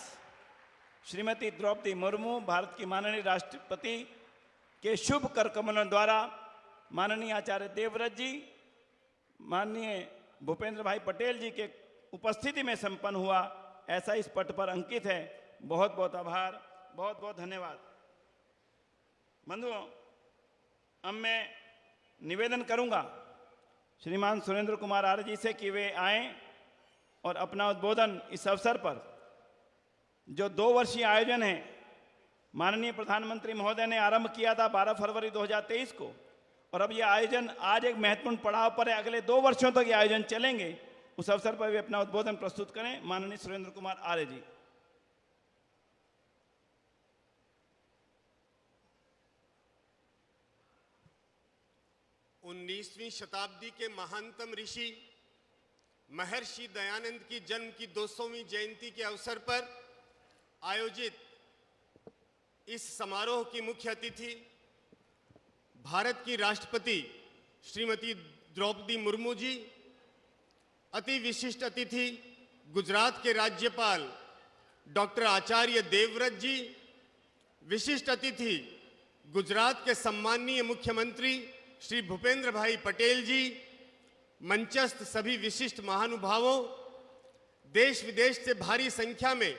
श्रीमती द्रौपदी मुर्मू, भारत की माननीय राष्ट्रपति के शुभ कर कमलों द्वारा माननीय आचार्य देवव्रत जी, माननीय भूपेंद्र भाई पटेल जी के उपस्थिति में संपन्न हुआ, ऐसा इस पट पर अंकित है। बहुत बहुत आभार, बहुत बहुत धन्यवाद। बंधुओं, अब मैं निवेदन करूंगा श्रीमान सुरेंद्र कुमार आर्य जी से कि वे आएं और अपना उद्बोधन इस अवसर पर, जो 2 वर्षीय आयोजन है, माननीय प्रधानमंत्री महोदय ने आरंभ किया था 12 फरवरी 2023 को, और अब यह आयोजन आज एक महत्वपूर्ण पड़ाव पर है। अगले 2 वर्षों तक ये आयोजन चलेंगे। उस अवसर पर वे अपना उद्बोधन प्रस्तुत करें। माननीय सुरेंद्र कुमार आर्य जी। उन्नीसवीं शताब्दी के महानतम ऋषि महर्षि दयानंद की जन्म की 200वीं जयंती के अवसर पर आयोजित इस समारोह की मुख्य अतिथि भारत की राष्ट्रपति श्रीमती द्रौपदी मुर्मू जी, अति विशिष्ट अतिथि गुजरात के राज्यपाल डॉक्टर आचार्य देवव्रत जी, विशिष्ट अतिथि गुजरात के सम्माननीय मुख्यमंत्री श्री भूपेंद्र भाई पटेल जी, मंचस्थ सभी विशिष्ट महानुभावों, देश विदेश से भारी संख्या में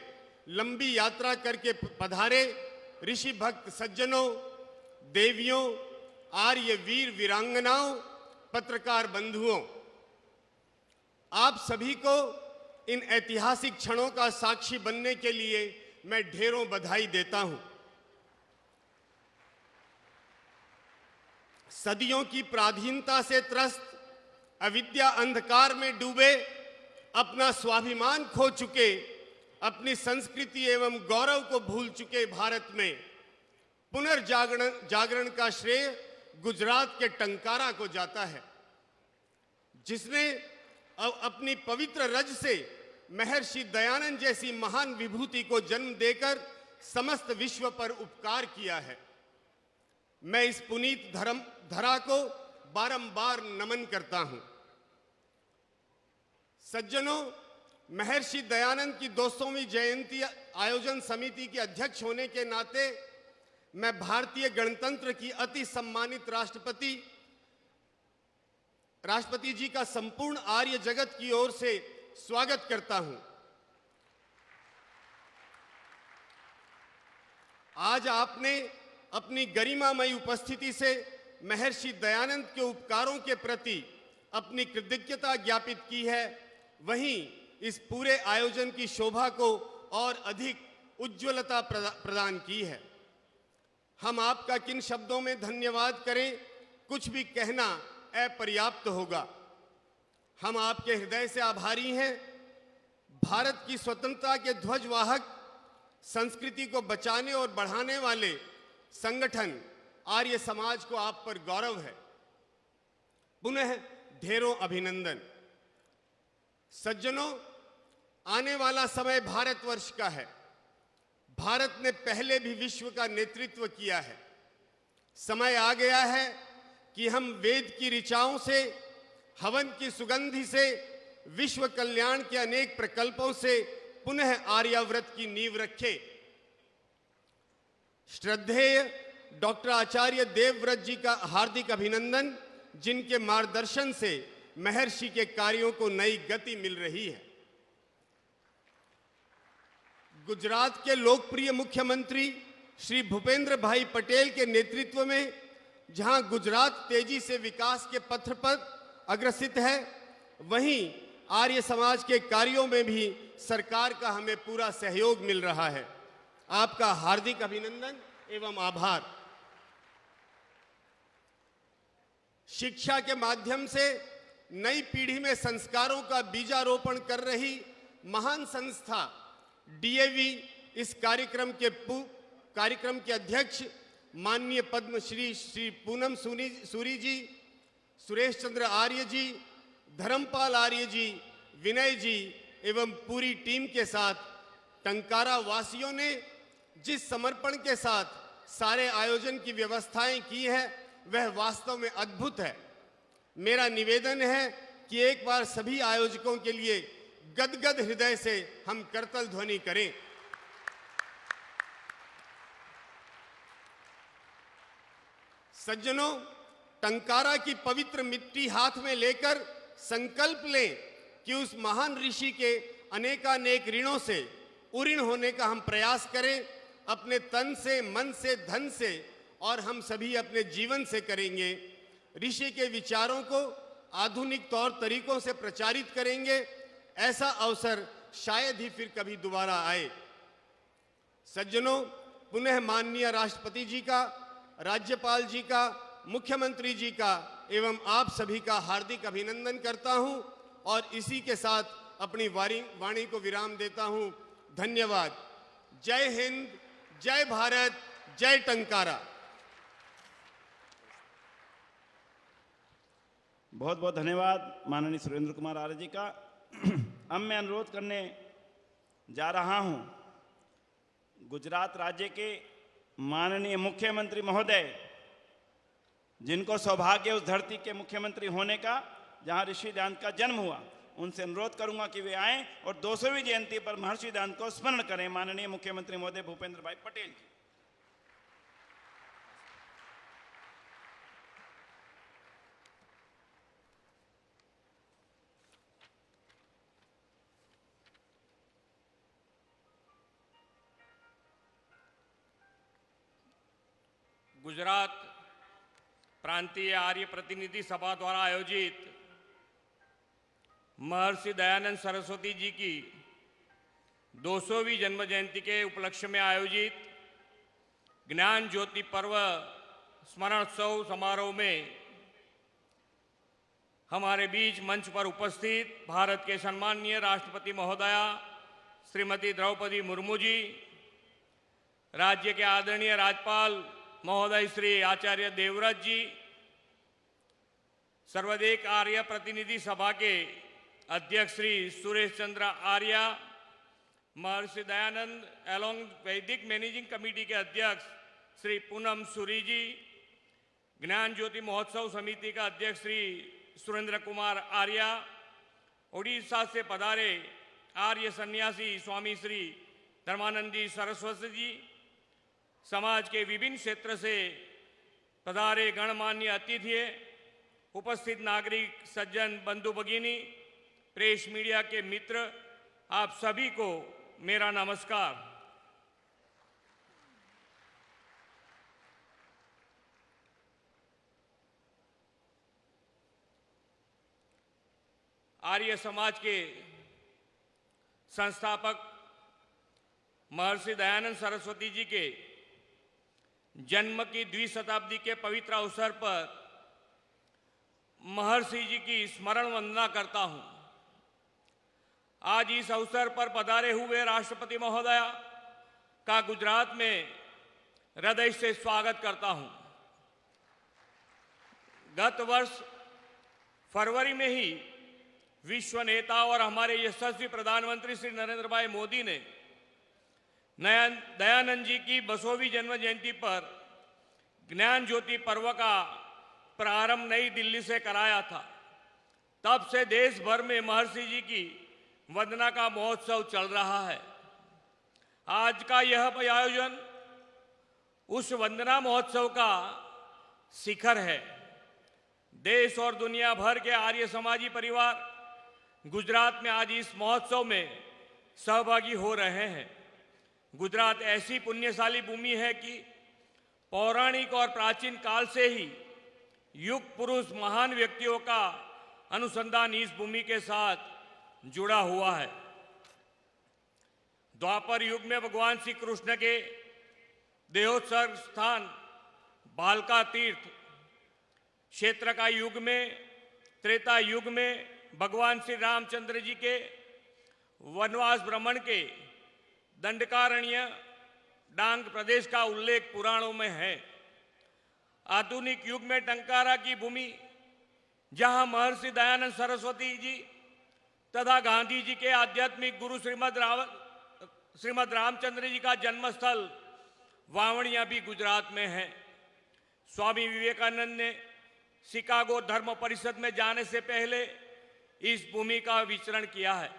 लंबी यात्रा करके पधारे ऋषि भक्त सज्जनों, देवियों, आर्य वीर वीरांगनाओं, पत्रकार बंधुओं, आप सभी को इन ऐतिहासिक क्षणों का साक्षी बनने के लिए मैं ढेरों बधाई देता हूं। सदियों की पराधीनता से त्रस्त, अविद्या अंधकार में डूबे, अपना स्वाभिमान खो चुके, अपनी संस्कृति एवं गौरव को भूल चुके भारत में पुनर्जागरण का श्रेय गुजरात के टंकारा को जाता है, जिसने अपनी पवित्र रज से महर्षि दयानंद जैसी महान विभूति को जन्म देकर समस्त विश्व पर उपकार किया है। मैं इस पुनीत धरा को बारंबार नमन करता हूं। सज्जनों, महर्षि दयानंद की 200वीं जयंती आयोजन समिति के अध्यक्ष होने के नाते मैं भारतीय गणतंत्र की अति सम्मानित राष्ट्रपति जी का संपूर्ण आर्य जगत की ओर से स्वागत करता हूं। आज आपने अपनी गरिमामयी उपस्थिति से महर्षि दयानंद के उपकारों के प्रति अपनी कृतज्ञता ज्ञापित की है, वहीं इस पूरे आयोजन की शोभा को और अधिक उज्ज्वलता प्रदान की है। हम आपका किन शब्दों में धन्यवाद करें, कुछ भी कहना अपर्याप्त होगा। हम आपके हृदय से आभारी हैं। भारत की स्वतंत्रता के ध्वजवाहक, संस्कृति को बचाने और बढ़ाने वाले संगठन आर्य समाज को आप पर गौरव है। पुनः ढेरों अभिनंदन। सज्जनों, आने वाला समय भारतवर्ष का है। भारत ने पहले भी विश्व का नेतृत्व किया है। समय आ गया है कि हम वेद की ऋचाओं से, हवन की सुगंधि से, विश्व कल्याण के अनेक प्रकल्पों से पुनः आर्याव्रत की नींव रखें। श्रद्धेय डॉक्टर आचार्य देवव्रत जी का हार्दिक अभिनंदन, जिनके मार्गदर्शन से महर्षि के कार्यों को नई गति मिल रही है। गुजरात के लोकप्रिय मुख्यमंत्री श्री भूपेंद्र भाई पटेल के नेतृत्व में जहां गुजरात तेजी से विकास के पथ पर अग्रसित है, वहीं आर्य समाज के कार्यों में भी सरकार का हमें पूरा सहयोग मिल रहा है। आपका हार्दिक अभिनंदन एवं आभार। शिक्षा के माध्यम से नई पीढ़ी में संस्कारों का बीजारोपण कर रही महान संस्था डीएवी इस कार्यक्रम के अध्यक्ष माननीय पद्मश्री श्री पूनम सूरी जी, सुरेश चंद्र आर्य जी, धर्मपाल आर्य जी, विनय जी एवं पूरी टीम के साथ टंकारा वासियों ने जिस समर्पण के साथ सारे आयोजन की व्यवस्थाएं की है वह वास्तव में अद्भुत है। मेरा निवेदन है कि एक बार सभी आयोजकों के लिए गदगद हृदय से हम करतल ध्वनि करें। सज्जनों, टंकारा की पवित्र मिट्टी हाथ में लेकर संकल्प लें कि उस महान ऋषि के अनेकानेक ऋणों से उऋण होने का हम प्रयास करें, अपने तन से, मन से, धन से और हम सभी अपने जीवन से करेंगे। ऋषि के विचारों को आधुनिक तौर तरीकों से प्रचारित करेंगे। ऐसा अवसर शायद ही फिर कभी दोबारा आए। सज्जनों, पुनः माननीय राष्ट्रपति जी का, राज्यपाल जी का, मुख्यमंत्री जी का एवं आप सभी का हार्दिक अभिनंदन करता हूं और इसी के साथ अपनी वाणी को विराम देता हूं। धन्यवाद। जय हिंद, जय भारत, जय टंकारा। बहुत बहुत धन्यवाद माननीय सुरेंद्र कुमार आर्य जी का। अब मैं अनुरोध करने जा रहा हूं गुजरात राज्य के माननीय मुख्यमंत्री महोदय, जिनको सौभाग्य उस धरती के मुख्यमंत्री होने का जहां ऋषि दयानंद का जन्म हुआ, उनसे अनुरोध करूंगा कि वे आएं और 200वीं जयंती पर महर्षि दयानंद को स्मरण करें। माननीय मुख्यमंत्री महोदय भूपेंद्र भाई पटेल जी। गुजरात प्रांतीय आर्य प्रतिनिधि सभा द्वारा आयोजित महर्षि दयानंद सरस्वती जी की 200वीं जन्म जयंती के उपलक्ष्य में आयोजित ज्ञान ज्योति पर्व स्मरणोत्सव समारोह में हमारे बीच मंच पर उपस्थित भारत के सम्माननीय राष्ट्रपति महोदया श्रीमती द्रौपदी मुर्मू जी, राज्य के आदरणीय राज्यपाल महोदय श्री आचार्य देवव्रत जी, सर्वदेश आर्य प्रतिनिधि सभा के अध्यक्ष श्री सुरेश चंद्र आर्य, महर्षि दयानंद एलोंग वैदिक मैनेजिंग कमेटी के अध्यक्ष श्री पूनम सूरी जी, ज्ञान ज्योति महोत्सव समिति का अध्यक्ष श्री सुरेंद्र कुमार आर्य, ओडिशा से पधारे आर्य सन्यासी स्वामी श्री धर्मानंदी सरस्वती जी, समाज के विभिन्न क्षेत्र से पधारे गणमान्य अतिथि, उपस्थित नागरिक सज्जन बंधु भगिनी, प्रेस मीडिया के मित्र, आप सभी को मेरा नमस्कार। आर्य समाज के संस्थापक महर्षि दयानंद सरस्वती जी के जन्म की 2वीं शताब्दी के पवित्र अवसर पर महर्षि जी की स्मरण वंदना करता हूं। आज इस अवसर पर पधारे हुए राष्ट्रपति महोदय का गुजरात में हृदय से स्वागत करता हूं। गत वर्ष फरवरी में ही विश्व नेता और हमारे यशस्वी प्रधानमंत्री श्री नरेंद्र भाई मोदी ने दयानंद जी की 200वीं जन्म जयंती पर ज्ञान ज्योति पर्व का प्रारंभ नई दिल्ली से कराया था। तब से देश भर में महर्षि जी की वंदना का महोत्सव चल रहा है। आज का यह आयोजन उस वंदना महोत्सव का शिखर है। देश और दुनिया भर के आर्य समाजी परिवार गुजरात में आज इस महोत्सव में सहभागी हो रहे हैं। गुजरात ऐसी पुण्यशाली भूमि है कि पौराणिक और प्राचीन काल से ही युग पुरुष महान व्यक्तियों का अनुसंधान इस भूमि के साथ जुड़ा हुआ है। द्वापर युग में भगवान श्री कृष्ण के देहोत्सर्ग स्थान बालका तीर्थ क्षेत्र का युग में, त्रेता युग में भगवान श्री रामचंद्र जी के वनवास भ्रमण के दंडकारण्य डांग प्रदेश का उल्लेख पुराणों में है। आधुनिक युग में टंकारा की भूमि, जहां महर्षि दयानंद सरस्वती जी तथा गांधी जी के आध्यात्मिक गुरु श्रीमद रामचंद्र जी का जन्मस्थल वावणिया भी गुजरात में है। स्वामी विवेकानंद ने शिकागो धर्म परिषद में जाने से पहले इस भूमि का विचरण किया है।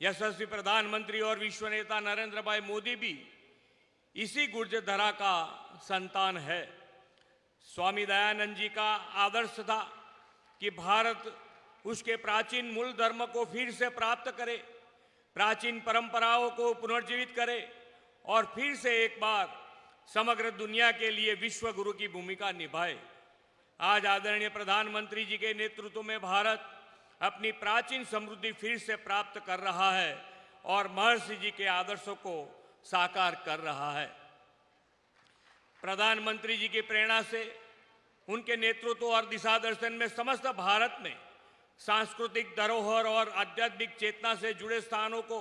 यशस्वी प्रधानमंत्री और विश्व नेता नरेंद्र भाई मोदी भी इसी गुर्जर धरा का संतान है। स्वामी दयानंद जी का आदर्श था कि भारत उसके प्राचीन मूल धर्म को फिर से प्राप्त करे, प्राचीन परंपराओं को पुनर्जीवित करे और फिर से एक बार समग्र दुनिया के लिए विश्व गुरु की भूमिका निभाए। आज आदरणीय प्रधानमंत्री जी के नेतृत्व में भारत अपनी प्राचीन समृद्धि फिर से प्राप्त कर रहा है और महर्षि जी के आदर्शों को साकार कर रहा है। प्रधानमंत्री जी की प्रेरणा से, उनके नेतृत्व और दिशा दर्शन में समस्त भारत में सांस्कृतिक धरोहर और आध्यात्मिक चेतना से जुड़े स्थानों को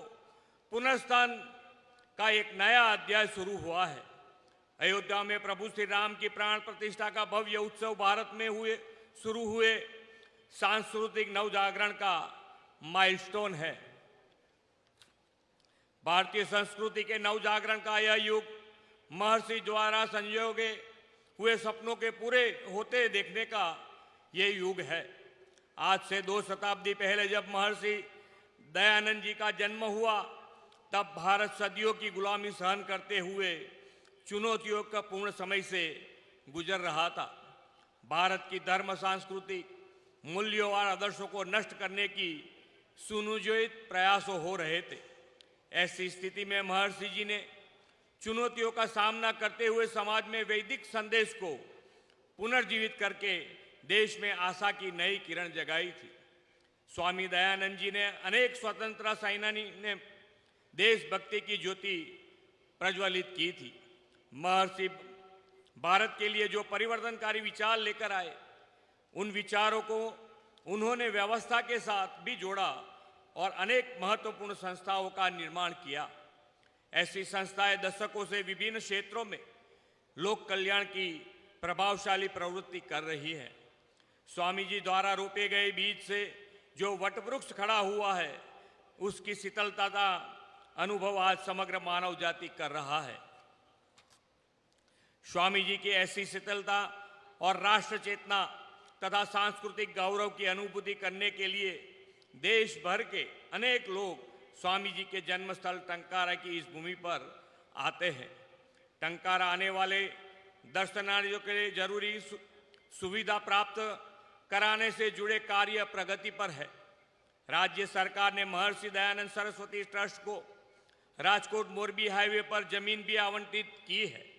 पुनर्स्थान का एक नया अध्याय शुरू हुआ है। अयोध्या में प्रभु श्री राम की प्राण प्रतिष्ठा का भव्य उत्सव भारत में शुरू हुए सांस्कृतिक नवजागरण का माइलस्टोन है। भारतीय संस्कृति के नवजागरण का यह युग महर्षि द्वारा संजोगे हुए सपनों के पूरे होते देखने का यह युग है। आज से 2 शताब्दी पहले जब महर्षि दयानंद जी का जन्म हुआ, तब भारत सदियों की गुलामी सहन करते हुए चुनौतियों का पूर्ण समय से गुजर रहा था। भारत की धर्म, सांस्कृतिक मूल्यों और आदर्शों को नष्ट करने की सुनियोजित प्रयासों हो रहे थे। ऐसी स्थिति में महर्षि जी ने चुनौतियों का सामना करते हुए समाज में वैदिक संदेश को पुनर्जीवित करके देश में आशा की नई किरण जगाई थी। स्वामी दयानंद जी ने अनेक स्वतंत्रता सेनानी ने देशभक्ति की ज्योति प्रज्वलित की थी। महर्षि भारत के लिए जो परिवर्तनकारी विचार लेकर आए, उन विचारों को उन्होंने व्यवस्था के साथ भी जोड़ा और अनेक महत्वपूर्ण संस्थाओं का निर्माण किया। ऐसी संस्थाएं दशकों से विभिन्न क्षेत्रों में लोक कल्याण की प्रभावशाली प्रवृत्ति कर रही है। स्वामी जी द्वारा रोपे गए बीज से जो वटवृक्ष खड़ा हुआ है, उसकी शीतलता का अनुभव आज समग्र मानव जाति कर रहा है। स्वामी जी की ऐसी शीतलता और राष्ट्र चेतना तथा सांस्कृतिक गौरव की अनुभूति करने के लिए देश भर के अनेक लोग स्वामी जी के जन्मस्थल टंकारा की इस भूमि पर आते हैं। टंकारा आने वाले दर्शनार्थियों के लिए जरूरी सुविधा प्राप्त कराने से जुड़े कार्य प्रगति पर है। राज्य सरकार ने महर्षि दयानंद सरस्वती ट्रस्ट को राजकोट मोरबी हाईवे पर जमीन भी आवंटित की है।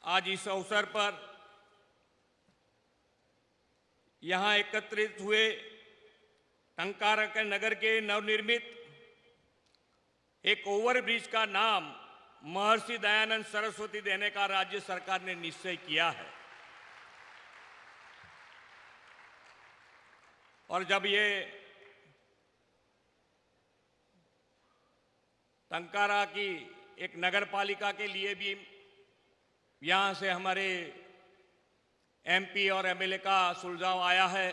आज इस अवसर पर यहां एकत्रित हुए टंकारा के नगर के नवनिर्मित एक ओवरब्रिज का नाम महर्षि दयानंद सरस्वती देने का राज्य सरकार ने निश्चय किया है। और जब ये टंकारा की एक नगर पालिका के लिए भी यहाँ से हमारे एमपी और एमएलए का सुलझाव आया है,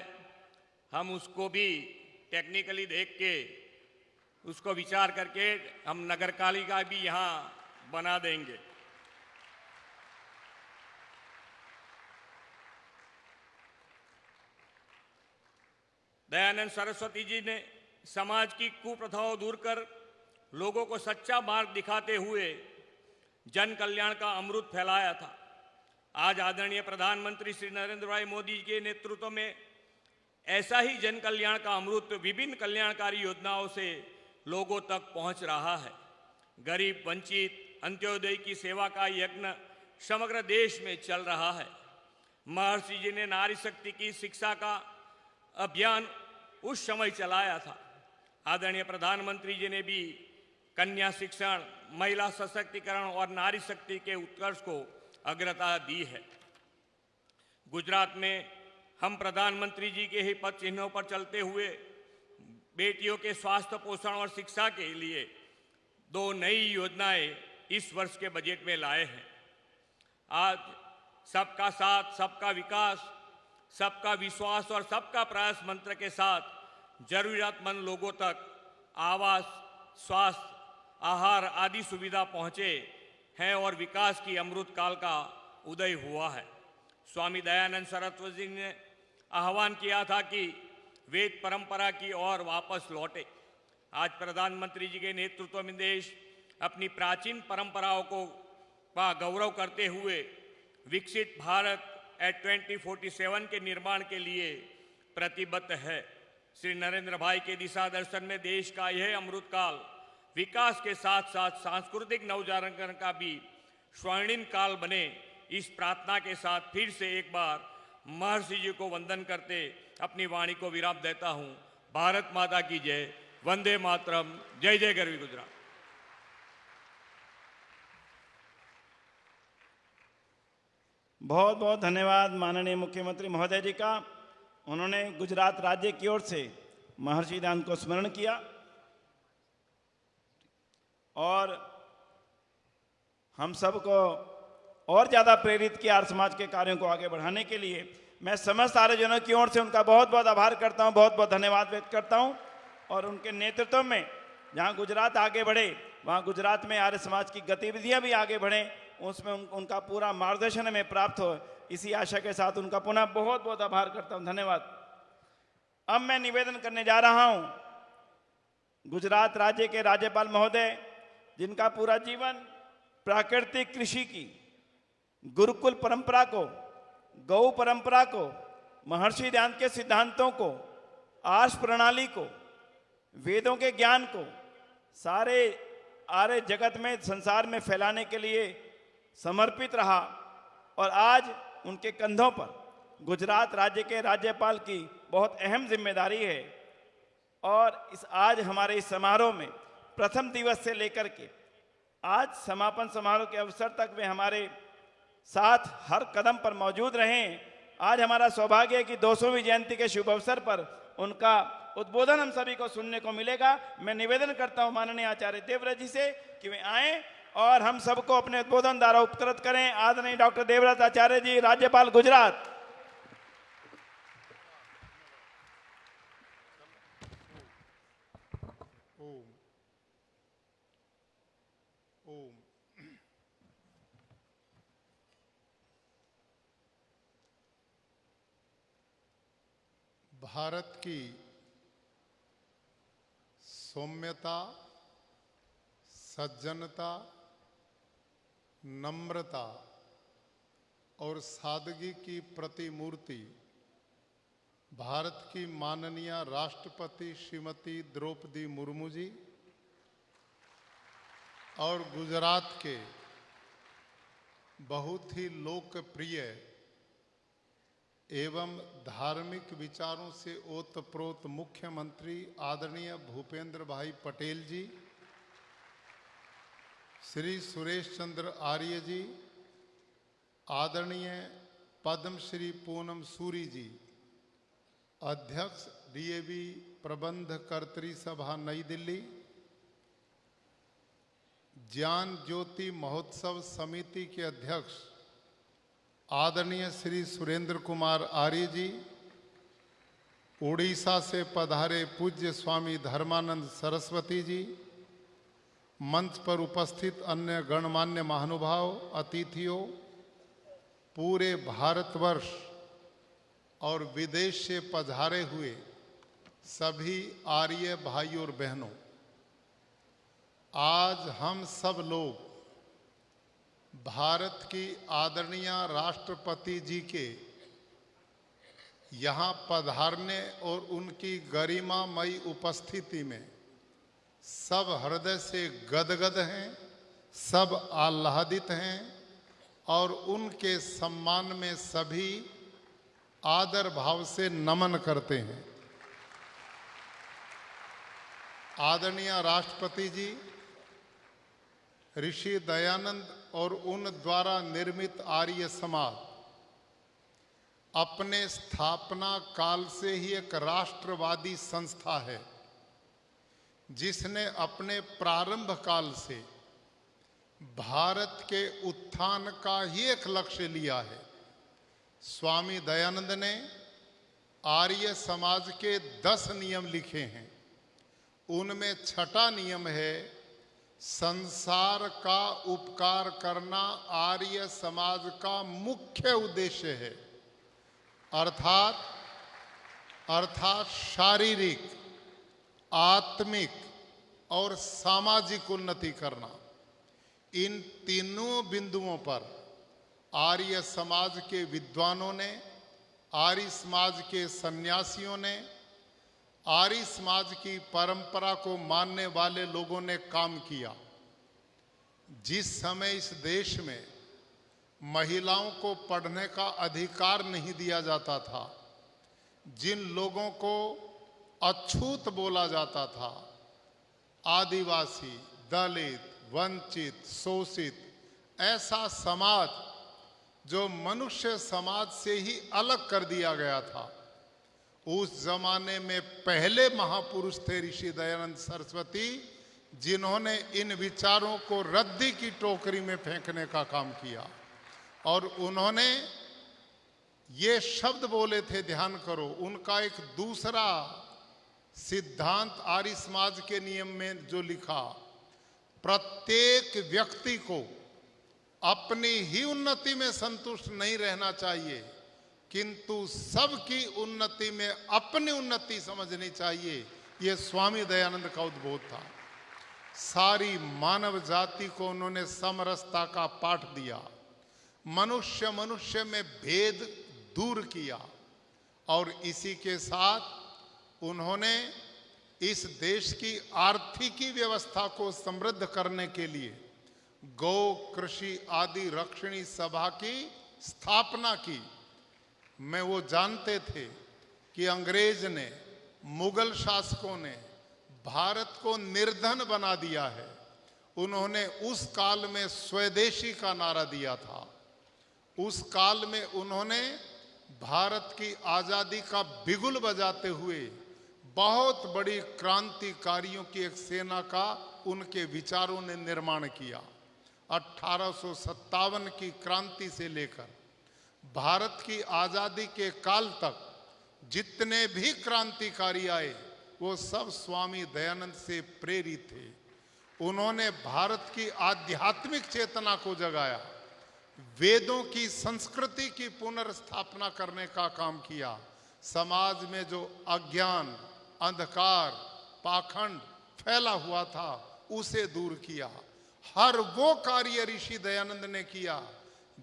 हम उसको भी टेक्निकली देख के उसको विचार करके हम नगर पालिका भी यहाँ बना देंगे। दयानंद सरस्वती जी ने समाज की कुप्रथाओं दूर कर लोगों को सच्चा मार्ग दिखाते हुए जन कल्याण का अमृत फैलाया था। आज आदरणीय प्रधानमंत्री श्री नरेंद्र भाई मोदी के नेतृत्व में ऐसा ही जन कल्याण का अमृत विभिन्न कल्याणकारी योजनाओं से लोगों तक पहुंच रहा है। गरीब, वंचित, अंत्योदय की सेवा का यज्ञ समग्र देश में चल रहा है। महर्षि जी ने नारी शक्ति की शिक्षा का अभियान उस समय चलाया था। आदरणीय प्रधानमंत्री जी ने भी कन्या शिक्षण, महिला सशक्तिकरण और नारी शक्ति के उत्कर्ष को अग्रता दी है। गुजरात में हम प्रधानमंत्री जी के ही पद चिन्हों पर चलते हुए बेटियों के स्वास्थ्य, पोषण और शिक्षा के लिए 2 नई योजनाएं इस वर्ष के बजट में लाए हैं। आज सबका साथ, सबका विकास, सबका विश्वास और सबका प्रयास मंत्र के साथ जरूरतमंद लोगों तक आवास, स्वास्थ्य, आहार आदि सुविधा पहुंचे हैं और विकास की अमृत काल का उदय हुआ है। स्वामी दयानंद सरस्वती जी ने आह्वान किया था कि वेद परंपरा की ओर वापस लौटे। आज प्रधानमंत्री जी के नेतृत्व में देश अपनी प्राचीन परंपराओं का गौरव करते हुए विकसित भारत एट 2047 के निर्माण के लिए प्रतिबद्ध है। श्री नरेंद्र भाई के दिशा दर्शन में देश का यह अमृतकाल विकास के साथ साथ सांस्कृतिक नवजागरण का भी स्वर्णिम काल बने, इस प्रार्थना के साथ फिर से एक बार महर्षि जी को वंदन करते अपनी वाणी को विराम देता हूं। भारत माता की जय, वंदे मातरम, जय जय गरवी गुजरात। बहुत बहुत धन्यवाद माननीय मुख्यमंत्री महोदय जी का। उन्होंने गुजरात राज्य की ओर से महर्षि दयानंद को स्मरण किया और हम सबको और ज़्यादा प्रेरित किया आर्य समाज के कार्यों को आगे बढ़ाने के लिए। मैं समस्त आर्यजनों की ओर से उनका बहुत बहुत आभार करता हूं, बहुत बहुत धन्यवाद व्यक्त करता हूं। और उनके नेतृत्व में जहां गुजरात आगे बढ़े, वहां गुजरात में आर्य समाज की गतिविधियां भी आगे बढ़ें, उसमें उनका पूरा मार्गदर्शन हमें प्राप्त हो, इसी आशा के साथ उनका पुनः बहुत बहुत आभार करता हूं। धन्यवाद। अब मैं निवेदन करने जा रहा हूं गुजरात राज्य के राज्यपाल महोदय, जिनका पूरा जीवन प्राकृतिक कृषि की, गुरुकुल परंपरा को, गौ परंपरा को, महर्षि दयानंद के सिद्धांतों को, आर्ष प्रणाली को, वेदों के ज्ञान को सारे आर्य जगत में, संसार में फैलाने के लिए समर्पित रहा। और आज उनके कंधों पर गुजरात राज्य के राज्यपाल की बहुत अहम जिम्मेदारी है। और आज हमारे इस समारोह में प्रथम दिवस से लेकर के आज समापन समारोह के अवसर तक वे हमारे साथ हर कदम पर मौजूद रहें। आज हमारा सौभाग्य है कि 200वीं जयंती के शुभ अवसर पर उनका उद्बोधन हम सभी को सुनने को मिलेगा। मैं निवेदन करता हूं माननीय आचार्य देवव्रत जी से कि वे आएं और हम सबको अपने उद्बोधन द्वारा उपकृत करें। आदरणीय डॉक्टर देवव्रत आचार्य जी, राज्यपाल गुजरात। भारत की सौम्यता, सज्जनता, नम्रता और सादगी की प्रतिमूर्ति भारत की माननीय राष्ट्रपति श्रीमती द्रौपदी मुर्मू जी और गुजरात के बहुत ही लोकप्रिय एवं धार्मिक विचारों से ओतप्रोत मुख्यमंत्री आदरणीय भूपेंद्र भाई पटेल जी, श्री सुरेश चंद्र आर्य जी, आदरणीय पद्मश्री पूनम सूरी जी, अध्यक्ष डीएवी प्रबंधकर्त्री सभा नई दिल्ली, ज्ञान ज्योति महोत्सव समिति के अध्यक्ष आदरणीय श्री सुरेंद्र कुमार आर्य जी, उड़ीसा से पधारे पूज्य स्वामी धर्मानंद सरस्वती जी, मंच पर उपस्थित अन्य गणमान्य महानुभाव, अतिथियों, पूरे भारतवर्ष और विदेश से पधारे हुए सभी आर्य भाइयों और बहनों, आज हम सब लोग भारत की आदरणीय राष्ट्रपति जी के यहाँ पधारने और उनकी गरिमामयी उपस्थिति में सब हृदय से गदगद हैं, सब आह्लादित हैं और उनके सम्मान में सभी आदर भाव से नमन करते हैं। आदरणीय राष्ट्रपति जी, ऋषि दयानंद और उन द्वारा निर्मित आर्य समाज अपने स्थापना काल से ही एक राष्ट्रवादी संस्था है, जिसने अपने प्रारंभ काल से भारत के उत्थान का ही एक लक्ष्य लिया है। स्वामी दयानंद ने आर्य समाज के 10 नियम लिखे हैं। उनमें छठा नियम है, संसार का उपकार करना आर्य समाज का मुख्य उद्देश्य है। अर्थात शारीरिक, आत्मिक और सामाजिक उन्नति करना। इन तीनों बिंदुओं पर आर्य समाज के विद्वानों ने, आर्य समाज के सन्यासियों ने, आर्य समाज की परंपरा को मानने वाले लोगों ने काम किया। जिस समय इस देश में महिलाओं को पढ़ने का अधिकार नहीं दिया जाता था, जिन लोगों को अछूत बोला जाता था, आदिवासी, दलित, वंचित, शोषित, ऐसा समाज जो मनुष्य समाज से ही अलग कर दिया गया था, उस जमाने में पहले महापुरुष थे ऋषि दयानंद सरस्वती, जिन्होंने इन विचारों को रद्दी की टोकरी में फेंकने का काम किया। और उन्होंने ये शब्द बोले थे, ध्यान करो, उनका एक दूसरा सिद्धांत आर्य समाज के नियम में जो लिखा, प्रत्येक व्यक्ति को अपनी ही उन्नति में संतुष्ट नहीं रहना चाहिए, किंतु सबकी उन्नति में अपनी उन्नति समझनी चाहिए। ये स्वामी दयानंद का उद्बोध था। सारी मानव जाति को उन्होंने समरसता का पाठ दिया, मनुष्य में भेद दूर किया, और इसी के साथ उन्होंने इस देश की आर्थिकी व्यवस्था को समृद्ध करने के लिए गौ, कृषि आदि रक्षणी सभा की स्थापना की। मैं वो जानते थे कि अंग्रेज ने, मुगल शासकों ने भारत को निर्धन बना दिया है। उन्होंने उस काल में स्वदेशी का नारा दिया था। उस काल में उन्होंने भारत की आज़ादी का बिगुल बजाते हुए बहुत बड़ी क्रांतिकारियों की एक सेना का उनके विचारों ने निर्माण किया। 1857 की क्रांति से लेकर भारत की आज़ादी के काल तक जितने भी क्रांतिकारी आए, वो सब स्वामी दयानंद से प्रेरित थे। उन्होंने भारत की आध्यात्मिक चेतना को जगाया, वेदों की संस्कृति की पुनर्स्थापना करने का काम किया, समाज में जो अज्ञान, अंधकार, पाखंड फैला हुआ था उसे दूर किया। हर वो कार्य ऋषि दयानंद ने किया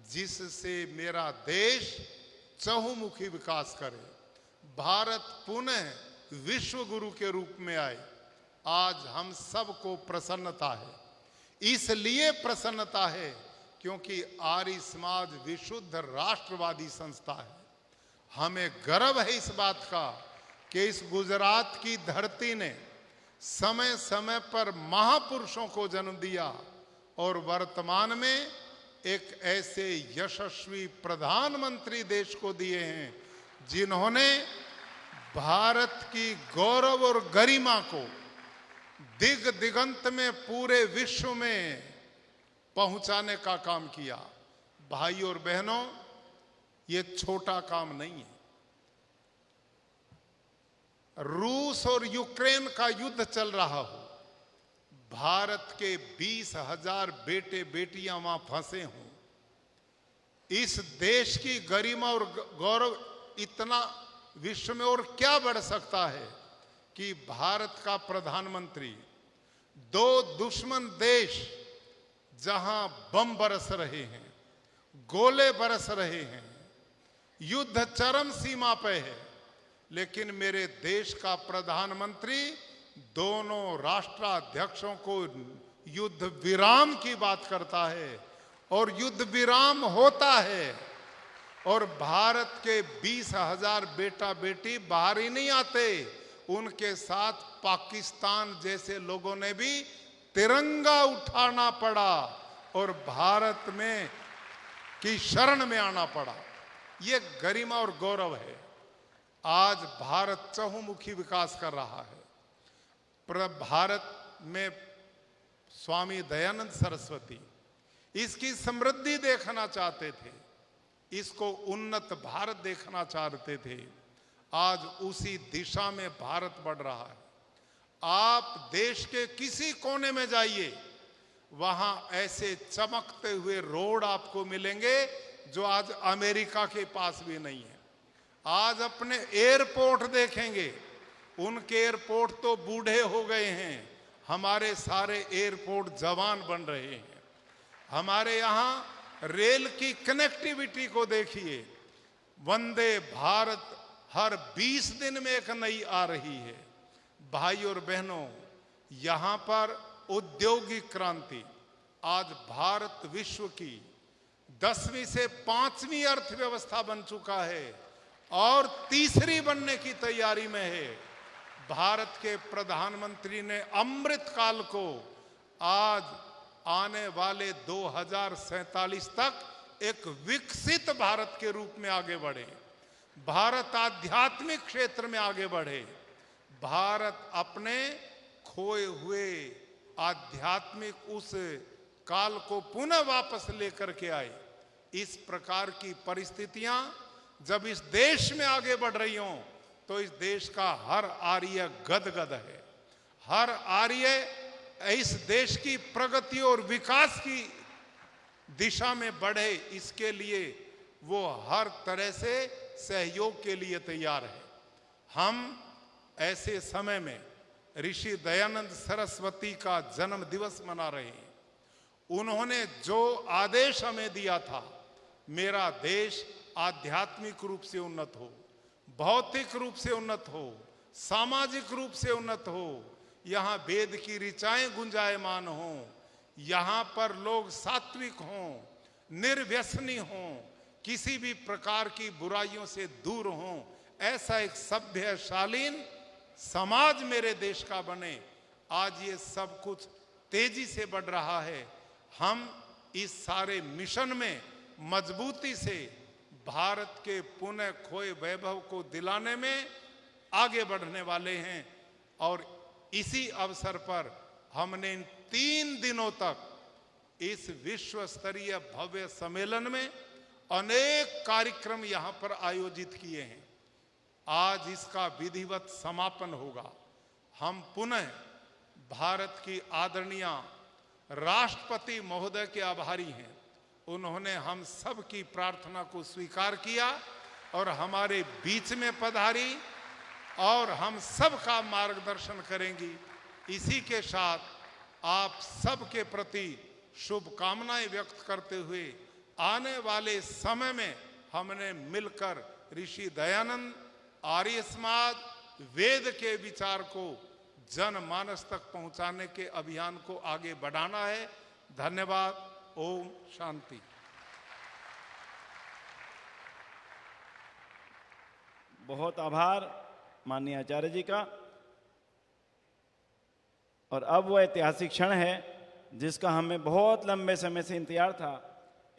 जिससे मेरा देश चहुमुखी विकास करे, भारत पुनः विश्व गुरु के रूप में आए। आज हम सबको प्रसन्नता है, इसलिए प्रसन्नता है क्योंकि आर्य समाज विशुद्ध राष्ट्रवादी संस्था है। हमें गर्व है इस बात का कि इस गुजरात की धरती ने समय समय पर महापुरुषों को जन्म दिया और वर्तमान में एक ऐसे यशस्वी प्रधानमंत्री देश को दिए हैं जिन्होंने भारत की गौरव और गरिमा को दिग दिगंत में पूरे विश्व में पहुंचाने का काम किया। भाई और बहनों, ये छोटा काम नहीं है। रूस और यूक्रेन का युद्ध चल रहा हो, भारत के 20,000 बेटे बेटियां वहां फंसे हों, इस देश की गरिमा और गौरव इतना विश्व में और क्या बढ़ सकता है कि भारत का प्रधानमंत्री दो दुश्मन देश जहां बम बरस रहे हैं, गोले बरस रहे हैं, युद्ध चरम सीमा पे है, लेकिन मेरे देश का प्रधानमंत्री दोनों राष्ट्राध्यक्षों को युद्ध विराम की बात करता है और युद्ध विराम होता है। और भारत के 20,000 बेटा बेटी बाहर ही नहीं आते, उनके साथ पाकिस्तान जैसे लोगों ने भी तिरंगा उठाना पड़ा और भारत में की शरण में आना पड़ा। ये गरिमा और गौरव है। आज भारत चहुमुखी विकास कर रहा है। भारत में स्वामी दयानंद सरस्वती इसकी समृद्धि देखना चाहते थे, इसको उन्नत भारत देखना चाहते थे। आज उसी दिशा में भारत बढ़ रहा है। आप देश के किसी कोने में जाइए, वहां ऐसे चमकते हुए रोड आपको मिलेंगे जो आज अमेरिका के पास भी नहीं है। आज अपने एयरपोर्ट देखेंगे, उनके एयरपोर्ट तो बूढ़े हो गए हैं, हमारे सारे एयरपोर्ट जवान बन रहे हैं। हमारे यहाँ रेल की कनेक्टिविटी को देखिए, वंदे भारत हर 20 दिन में एक नई आ रही है। भाई और बहनों, यहाँ पर औद्योगिक क्रांति, आज भारत विश्व की 10वीं से 5वीं अर्थव्यवस्था बन चुका है और तीसरी बनने की तैयारी में है। भारत के प्रधानमंत्री ने अमृत काल को आज आने वाले 2047 तक एक विकसित भारत के रूप में आगे बढ़े। भारत आध्यात्मिक क्षेत्र में आगे बढ़े। भारत अपने खोए हुए आध्यात्मिक उस काल को पुनः वापस लेकर के आए। इस प्रकार की परिस्थितियां जब इस देश में आगे बढ़ रही हों तो इस देश का हर आर्य गदगद है। हर आर्य इस देश की प्रगति और विकास की दिशा में बढ़े, इसके लिए वो हर तरह से सहयोग के लिए तैयार है। हम ऐसे समय में ऋषि दयानंद सरस्वती का जन्म दिवस मना रहे हैं। उन्होंने जो आदेश हमें दिया था, मेरा देश आध्यात्मिक रूप से उन्नत हो, भौतिक रूप से उन्नत हो, सामाजिक रूप से उन्नत हो, यहाँ वेद की ऋचाएं गुंजायमान हों, यहाँ पर लोग सात्विक हों, निर्व्यसनी हों, किसी भी प्रकार की बुराइयों से दूर हों, ऐसा एक सभ्य शालीन समाज मेरे देश का बने। आज ये सब कुछ तेजी से बढ़ रहा है। हम इस सारे मिशन में मजबूती से भारत के पुनः खोए वैभव को दिलाने में आगे बढ़ने वाले हैं। और इसी अवसर पर हमने इन 3 दिनों तक इस विश्व स्तरीय भव्य सम्मेलन में अनेक कार्यक्रम यहाँ पर आयोजित किए हैं। आज इसका विधिवत समापन होगा। हम पुनः भारत की आदरणीय राष्ट्रपति महोदय के आभारी हैं। उन्होंने हम सब की प्रार्थना को स्वीकार किया और हमारे बीच में पधारी और हम सब का मार्गदर्शन करेंगी। इसी के साथ आप सब के प्रति शुभकामनाएं व्यक्त करते हुए आने वाले समय में हमने मिलकर ऋषि दयानंद आर्य समाज वेद के विचार को जनमानस तक पहुंचाने के अभियान को आगे बढ़ाना है। धन्यवाद। ओम शांति। बहुत आभार माननीय आचार्य जी का। और अब वो ऐतिहासिक क्षण है जिसका हमें बहुत लंबे समय से इंतजार था।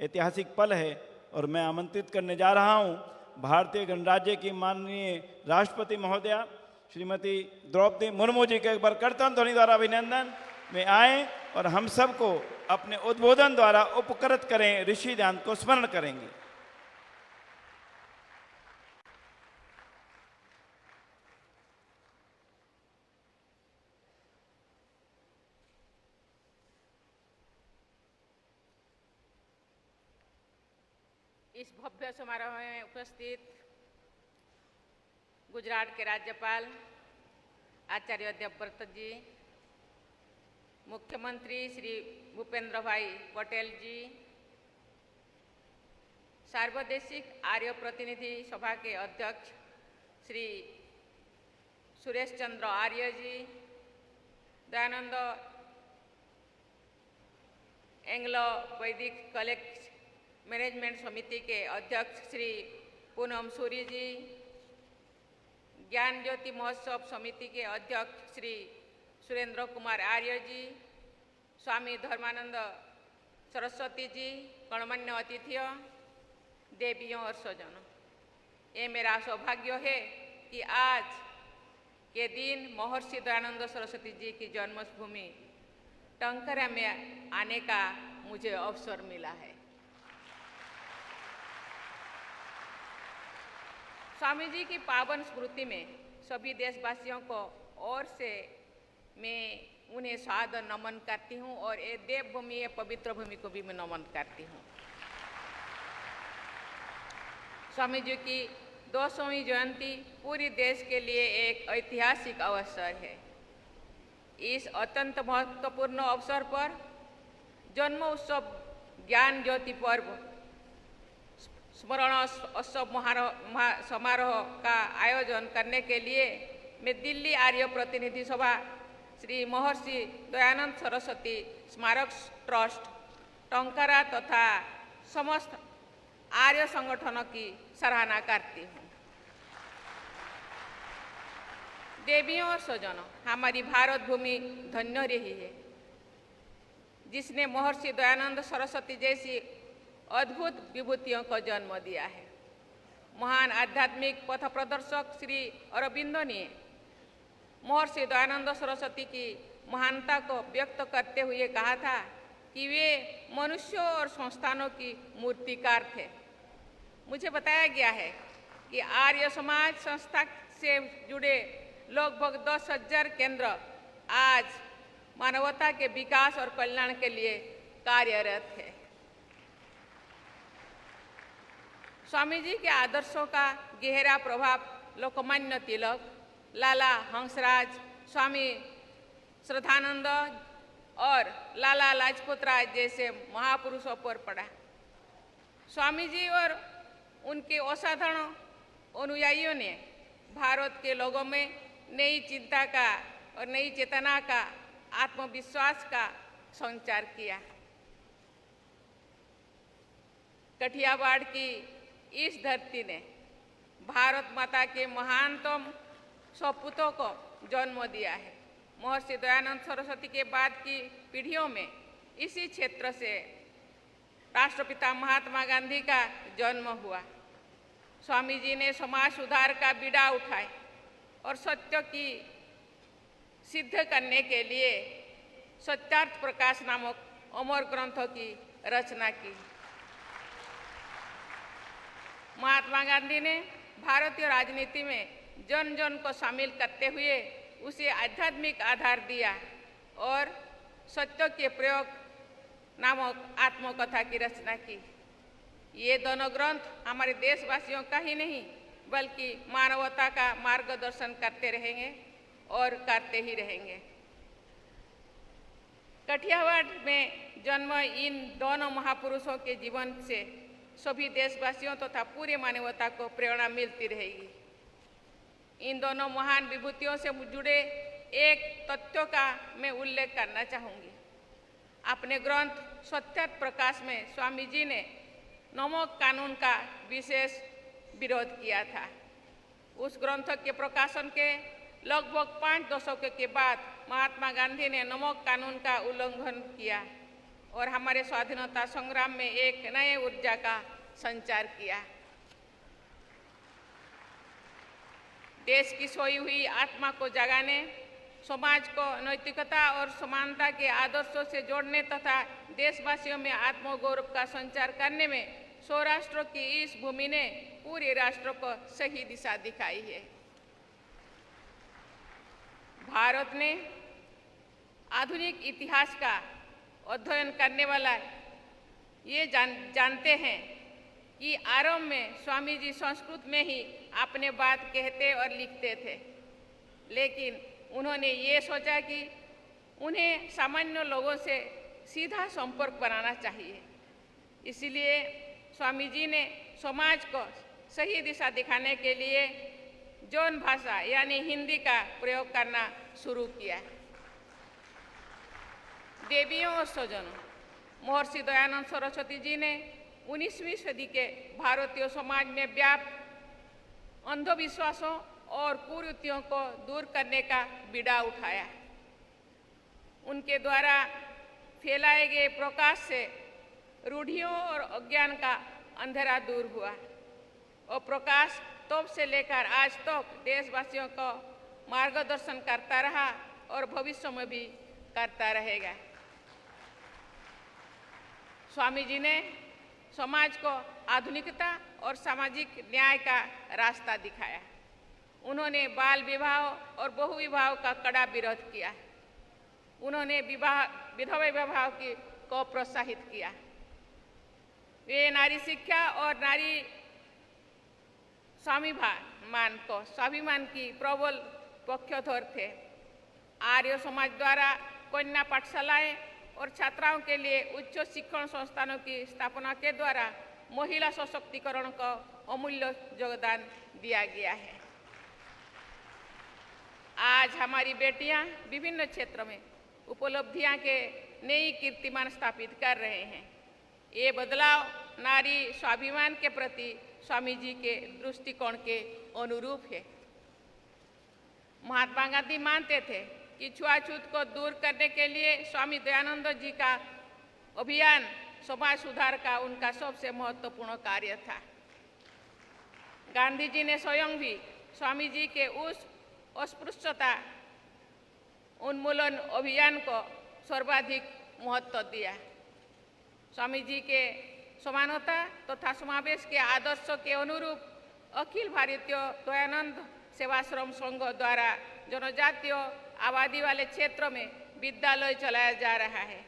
ऐतिहासिक पल है और मैं आमंत्रित करने जा रहा हूं भारतीय गणराज्य की माननीय राष्ट्रपति महोदया श्रीमती द्रौपदी मुर्मू जी के एक बार करतन ध्वनि द्वारा अभिनंदन में आए और हम सबको अपने उद्बोधन द्वारा उपकृत करें, ऋषि दयानंद को स्मरण करेंगे। इस भव्य समारोह में उपस्थित गुजरात के राज्यपाल आचार्य देवव्रत जी, मुख्यमंत्री श्री भूपेंद्र भाई पटेल जी, सार्वदेशिक आर्य प्रतिनिधि सभा के अध्यक्ष श्री सुरेश चंद्र आर्य जी, दयानंद एंग्लो वैदिक कॉलेज मैनेजमेंट समिति के अध्यक्ष श्री पूनम सूरी जी, ज्ञान ज्योति महोत्सव समिति के अध्यक्ष श्री सुरेंद्र कुमार आर्य जी, स्वामी धर्मानंद सरस्वती जी, गणमान्य अतिथियों, देवियों और स्वजनों, ये मेरा सौभाग्य है कि आज के दिन महर्षि दयानंद सरस्वती जी की जन्मभूमि टंकरा में आने का मुझे अवसर मिला है। स्वामी जी की पावन स्मृति में सभी देशवासियों को ओर से मैं उन्हें सादर नमन करती हूँ और ये देवभूमि, ये पवित्र भूमि को भी मैं नमन करती हूँ। स्वामी जी की 200वीं जयंती पूरी देश के लिए एक ऐतिहासिक अवसर है। इस अत्यंत महत्वपूर्ण अवसर पर जन्म उत्सव, ज्ञान ज्योति पर्व, स्मरण उत्सव समारोह का आयोजन करने के लिए मैं दिल्ली आर्य प्रतिनिधि सभा श्री महर्षि दयानंद सरस्वती स्मारक ट्रस्ट टंकारा तथा समस्त आर्य संगठनों की सराहना करती हूँ। देवियों और स्वजनों, हमारी भारत भूमि धन्य रही है जिसने महर्षि दयानंद सरस्वती जैसी अद्भुत विभूतियों को जन्म दिया है। महान आध्यात्मिक पथ प्रदर्शक श्री अरबिंदो ने महर्षि दयानंद सरस्वती की महानता को व्यक्त करते हुए कहा था कि वे मनुष्यों और संस्थानों की मूर्तिकार थे। मुझे बताया गया है कि आर्य समाज संस्था से जुड़े लगभग 10,000 केंद्र आज मानवता के विकास और कल्याण के लिए कार्यरत है। स्वामी जी के आदर्शों का गहरा प्रभाव लोकमान्य तिलक, लाला हंसराज, स्वामी श्रद्धानंद और लाला लाजपत राय जैसे महापुरुषों पर पड़ा। स्वामी जी और उनके असाधारण अनुयायियों ने भारत के लोगों में नई चिंता का और नई चेतना का, आत्मविश्वास का संचार किया। कठियावाड़ की इस धरती ने भारत माता के महानतम सपूतों को जन्म दिया है। महर्षि दयानंद सरस्वती के बाद की पीढ़ियों में इसी क्षेत्र से राष्ट्रपिता महात्मा गांधी का जन्म हुआ। स्वामी जी ने समाज सुधार का बीड़ा उठाए और सत्य की सिद्ध करने के लिए सत्यार्थ प्रकाश नामक अमर ग्रंथों की रचना की। महात्मा गांधी ने भारतीय राजनीति में जन जन को शामिल करते हुए उसे आध्यात्मिक आधार दिया और सत्य के प्रयोग नामक आत्मकथा की रचना की। ये दोनों ग्रंथ हमारे देशवासियों का ही नहीं बल्कि मानवता का मार्गदर्शन करते रहेंगे और करते ही रहेंगे। कठियावाड़ में जन्म इन दोनों महापुरुषों के जीवन से सभी देशवासियों तथा पूरी मानवता को प्रेरणा मिलती रहेगी। इन दोनों महान विभूतियों से जुड़े एक तथ्यों का मैं उल्लेख करना चाहूँगी। अपने ग्रंथ सत्यार्थ प्रकाश में स्वामी जी ने नमक कानून का विशेष विरोध किया था। उस ग्रंथ के प्रकाशन के लगभग 5 दशकों के बाद महात्मा गांधी ने नमक कानून का उल्लंघन किया और हमारे स्वाधीनता संग्राम में एक नए ऊर्जा का संचार किया। देश की सोई हुई आत्मा को जगाने, समाज को नैतिकता और समानता के आदर्शों से जोड़ने तथा देशवासियों में आत्मगौरव का संचार करने में सौराष्ट्र की इस भूमि ने पूरे राष्ट्र को सही दिशा दिखाई है। भारत ने आधुनिक इतिहास का अध्ययन करने वाला ये जानते हैं कि आरंभ में स्वामी जी संस्कृत में ही अपने बात कहते और लिखते थे, लेकिन उन्होंने ये सोचा कि उन्हें सामान्य लोगों से सीधा संपर्क बनाना चाहिए। इसलिए स्वामी जी ने समाज को सही दिशा दिखाने के लिए जौन भाषा यानी हिंदी का प्रयोग करना शुरू किया। देवियों और स्वजनों, महर्षि दयानंद सरस्वती जी ने 19वीं सदी के भारतीय समाज में व्याप्त अंधविश्वासों और कुरीतियों को दूर करने का बीड़ा उठाया। उनके द्वारा फैलाए गए प्रकाश से रूढ़ियों और अज्ञान का अंधेरा दूर हुआ और प्रकाश तब से लेकर आज तक देशवासियों को मार्गदर्शन करता रहा और भविष्य में भी करता रहेगा। स्वामी जी ने समाज को आधुनिकता और सामाजिक न्याय का रास्ता दिखाया। उन्होंने बाल विवाह और बहु विवाह का कड़ा विरोध किया। उन्होंने विधवा विवाह को प्रोत्साहित किया। वे नारी शिक्षा और नारी स्वाभिमान की प्रबल पक्षधर थे। आर्य समाज द्वारा कन्या पाठशालाएं और छात्राओं के लिए उच्च शिक्षण संस्थानों की स्थापना के द्वारा महिला सशक्तिकरण को अमूल्य योगदान दिया गया है। आज हमारी बेटियां विभिन्न क्षेत्रों में उपलब्धियां के नई कीर्तिमान स्थापित कर रहे हैं। ये बदलाव नारी स्वाभिमान के प्रति स्वामी जी के दृष्टिकोण के अनुरूप है। महात्मा गांधी मानते थे कि छुआछूत को दूर करने के लिए स्वामी दयानंद जी का अभियान समाज सुधार का उनका सबसे महत्वपूर्ण कार्य था। गांधी जी ने स्वयं भी स्वामी जी के उस अस्पृश्यता उन्मूलन अभियान को सर्वाधिक महत्व दिया। स्वामी जी के समानता तथा समावेश के आदर्शों के अनुरूप अखिल भारतीय दयानंद सेवाश्रम संघ द्वारा जनजातीय आबादी वाले क्षेत्रों में विद्यालय चलाया जा रहा है।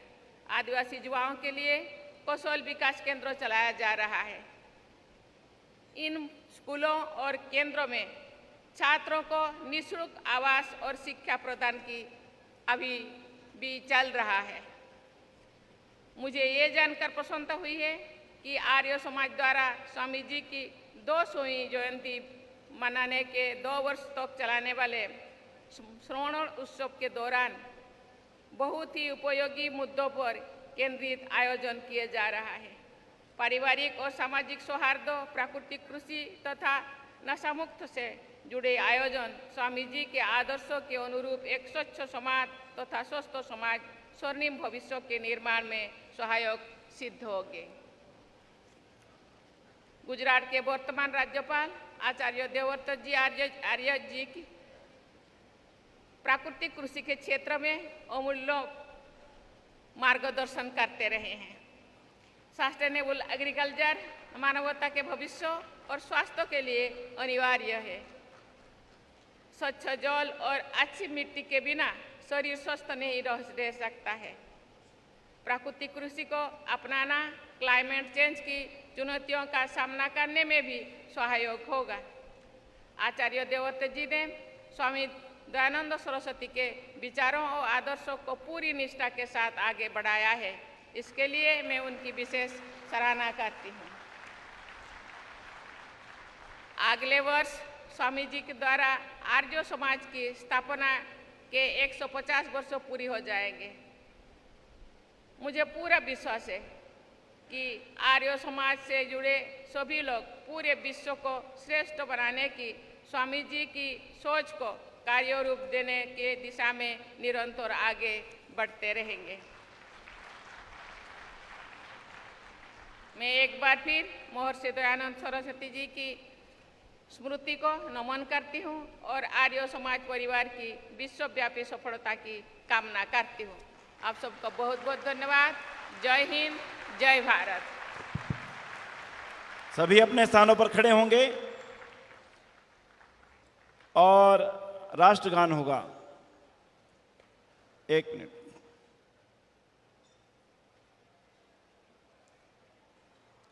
आदिवासी युवाओं के लिए कौशल विकास केंद्र चलाया जा रहा है। इन स्कूलों और केंद्रों में छात्रों को निःशुल्क आवास और शिक्षा प्रदान की अभी भी चल रहा है। मुझे ये जानकर प्रसन्नता हुई है कि आर्य समाज द्वारा स्वामी जी की 200वीं जयंती मनाने के 2 वर्ष तक चलाने वाले श्रवण उत्सव के दौरान बहुत ही उपयोगी मुद्दों पर केंद्रित आयोजन किए जा रहा है। पारिवारिक और सामाजिक सौहार्द, प्राकृतिक कृषि तथा नशामुक्त से जुड़े आयोजन स्वामी जी के आदर्शों के अनुरूप एक स्वच्छ समाज तथा स्वस्थ समाज, स्वर्णिम भविष्य के निर्माण में सहायक सिद्ध होंगे। गुजरात के वर्तमान राज्यपाल आचार्य देवव्रत जी आर्य जी की प्राकृतिक कृषि के क्षेत्र में अमूल्य मार्गदर्शन करते रहे हैं। सस्टेनेबल एग्रीकल्चर मानवता के भविष्य और स्वास्थ्य के लिए अनिवार्य है। स्वच्छ जल और अच्छी मिट्टी के बिना शरीर स्वस्थ नहीं रह सकता है। प्राकृतिक कृषि को अपनाना क्लाइमेट चेंज की चुनौतियों का सामना करने में भी सहायक होगा। आचार्य देवव्रत जी ने स्वामी दयानंद सरस्वती के विचारों और आदर्शों को पूरी निष्ठा के साथ आगे बढ़ाया है। इसके लिए मैं उनकी विशेष सराहना करती हूँ। अगले वर्ष स्वामी जी के द्वारा आर्य समाज की स्थापना के 150 वर्ष पूरी हो जाएंगे। मुझे पूरा विश्वास है कि आर्य समाज से जुड़े सभी लोग पूरे विश्व को श्रेष्ठ बनाने की स्वामी जी की सोच को कार्य रूप देने के दिशा में निरंतर आगे बढ़ते रहेंगे। मैं एक बार फिर महर्षि दयानंद सरस्वती जी की स्मृति को नमन करती हूँ और आर्य समाज परिवार की विश्वव्यापी सफलता की कामना करती हूँ। आप सबको बहुत बहुत धन्यवाद। जय हिंद, जय भारत। सभी अपने स्थानों पर खड़े होंगे और राष्ट्रगान होगा। 1 मिनट।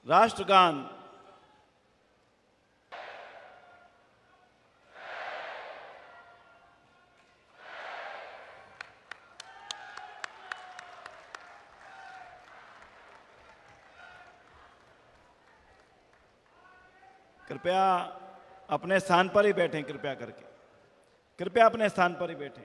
राष्ट्रगान कृपया अपने स्थान पर ही बैठें। कृपया अपने स्थान पर ही बैठें।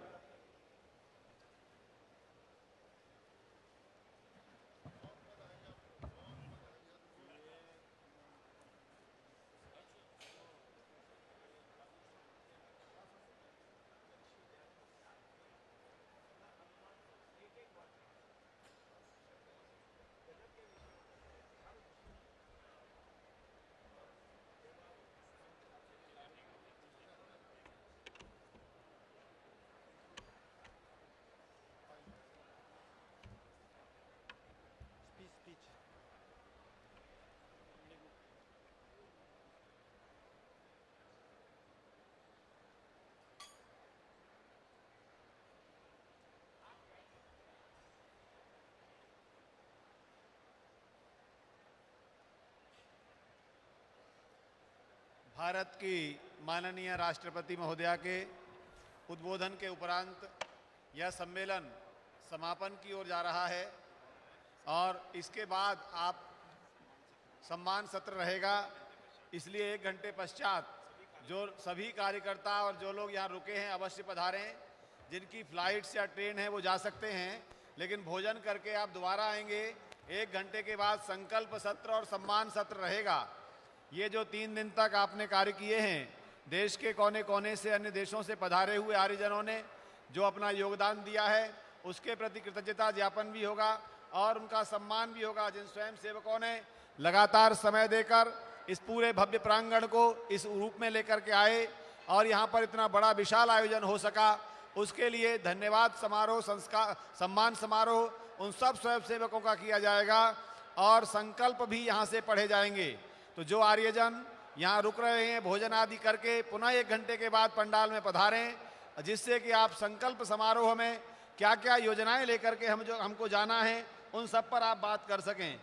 भारत की माननीय राष्ट्रपति महोदया के उद्बोधन के उपरांत यह सम्मेलन समापन की ओर जा रहा है और इसके बाद आप सम्मान सत्र रहेगा। इसलिए 1 घंटे पश्चात जो सभी कार्यकर्ता और जो लोग यहाँ रुके हैं अवश्य पधारें। जिनकी फ्लाइट्स या ट्रेन है वो जा सकते हैं, लेकिन भोजन करके आप दोबारा आएंगे। 1 घंटे के बाद संकल्प सत्र और सम्मान सत्र रहेगा। ये जो 3 दिन तक आपने कार्य किए हैं, देश के कोने कोने से अन्य देशों से पधारे हुए आर्यजनों ने जो अपना योगदान दिया है, उसके प्रति कृतज्ञता ज्ञापन भी होगा और उनका सम्मान भी होगा। जिन स्वयं सेवकों ने लगातार समय देकर इस पूरे भव्य प्रांगण को इस रूप में लेकर के आए और यहाँ पर इतना बड़ा विशाल आयोजन हो सका, उसके लिए धन्यवाद समारोह, संस्कार सम्मान समारोह उन सब स्वयं सेवकों का किया जाएगा और संकल्प भी यहाँ से पढ़े जाएंगे। तो जो आर्यजन यहाँ रुक रहे हैं भोजन आदि करके पुनः 1 घंटे के बाद पंडाल में पधारें, जिससे कि आप संकल्प समारोह में क्या क्या योजनाएं लेकर के हमको जाना है उन सब पर आप बात कर सकें।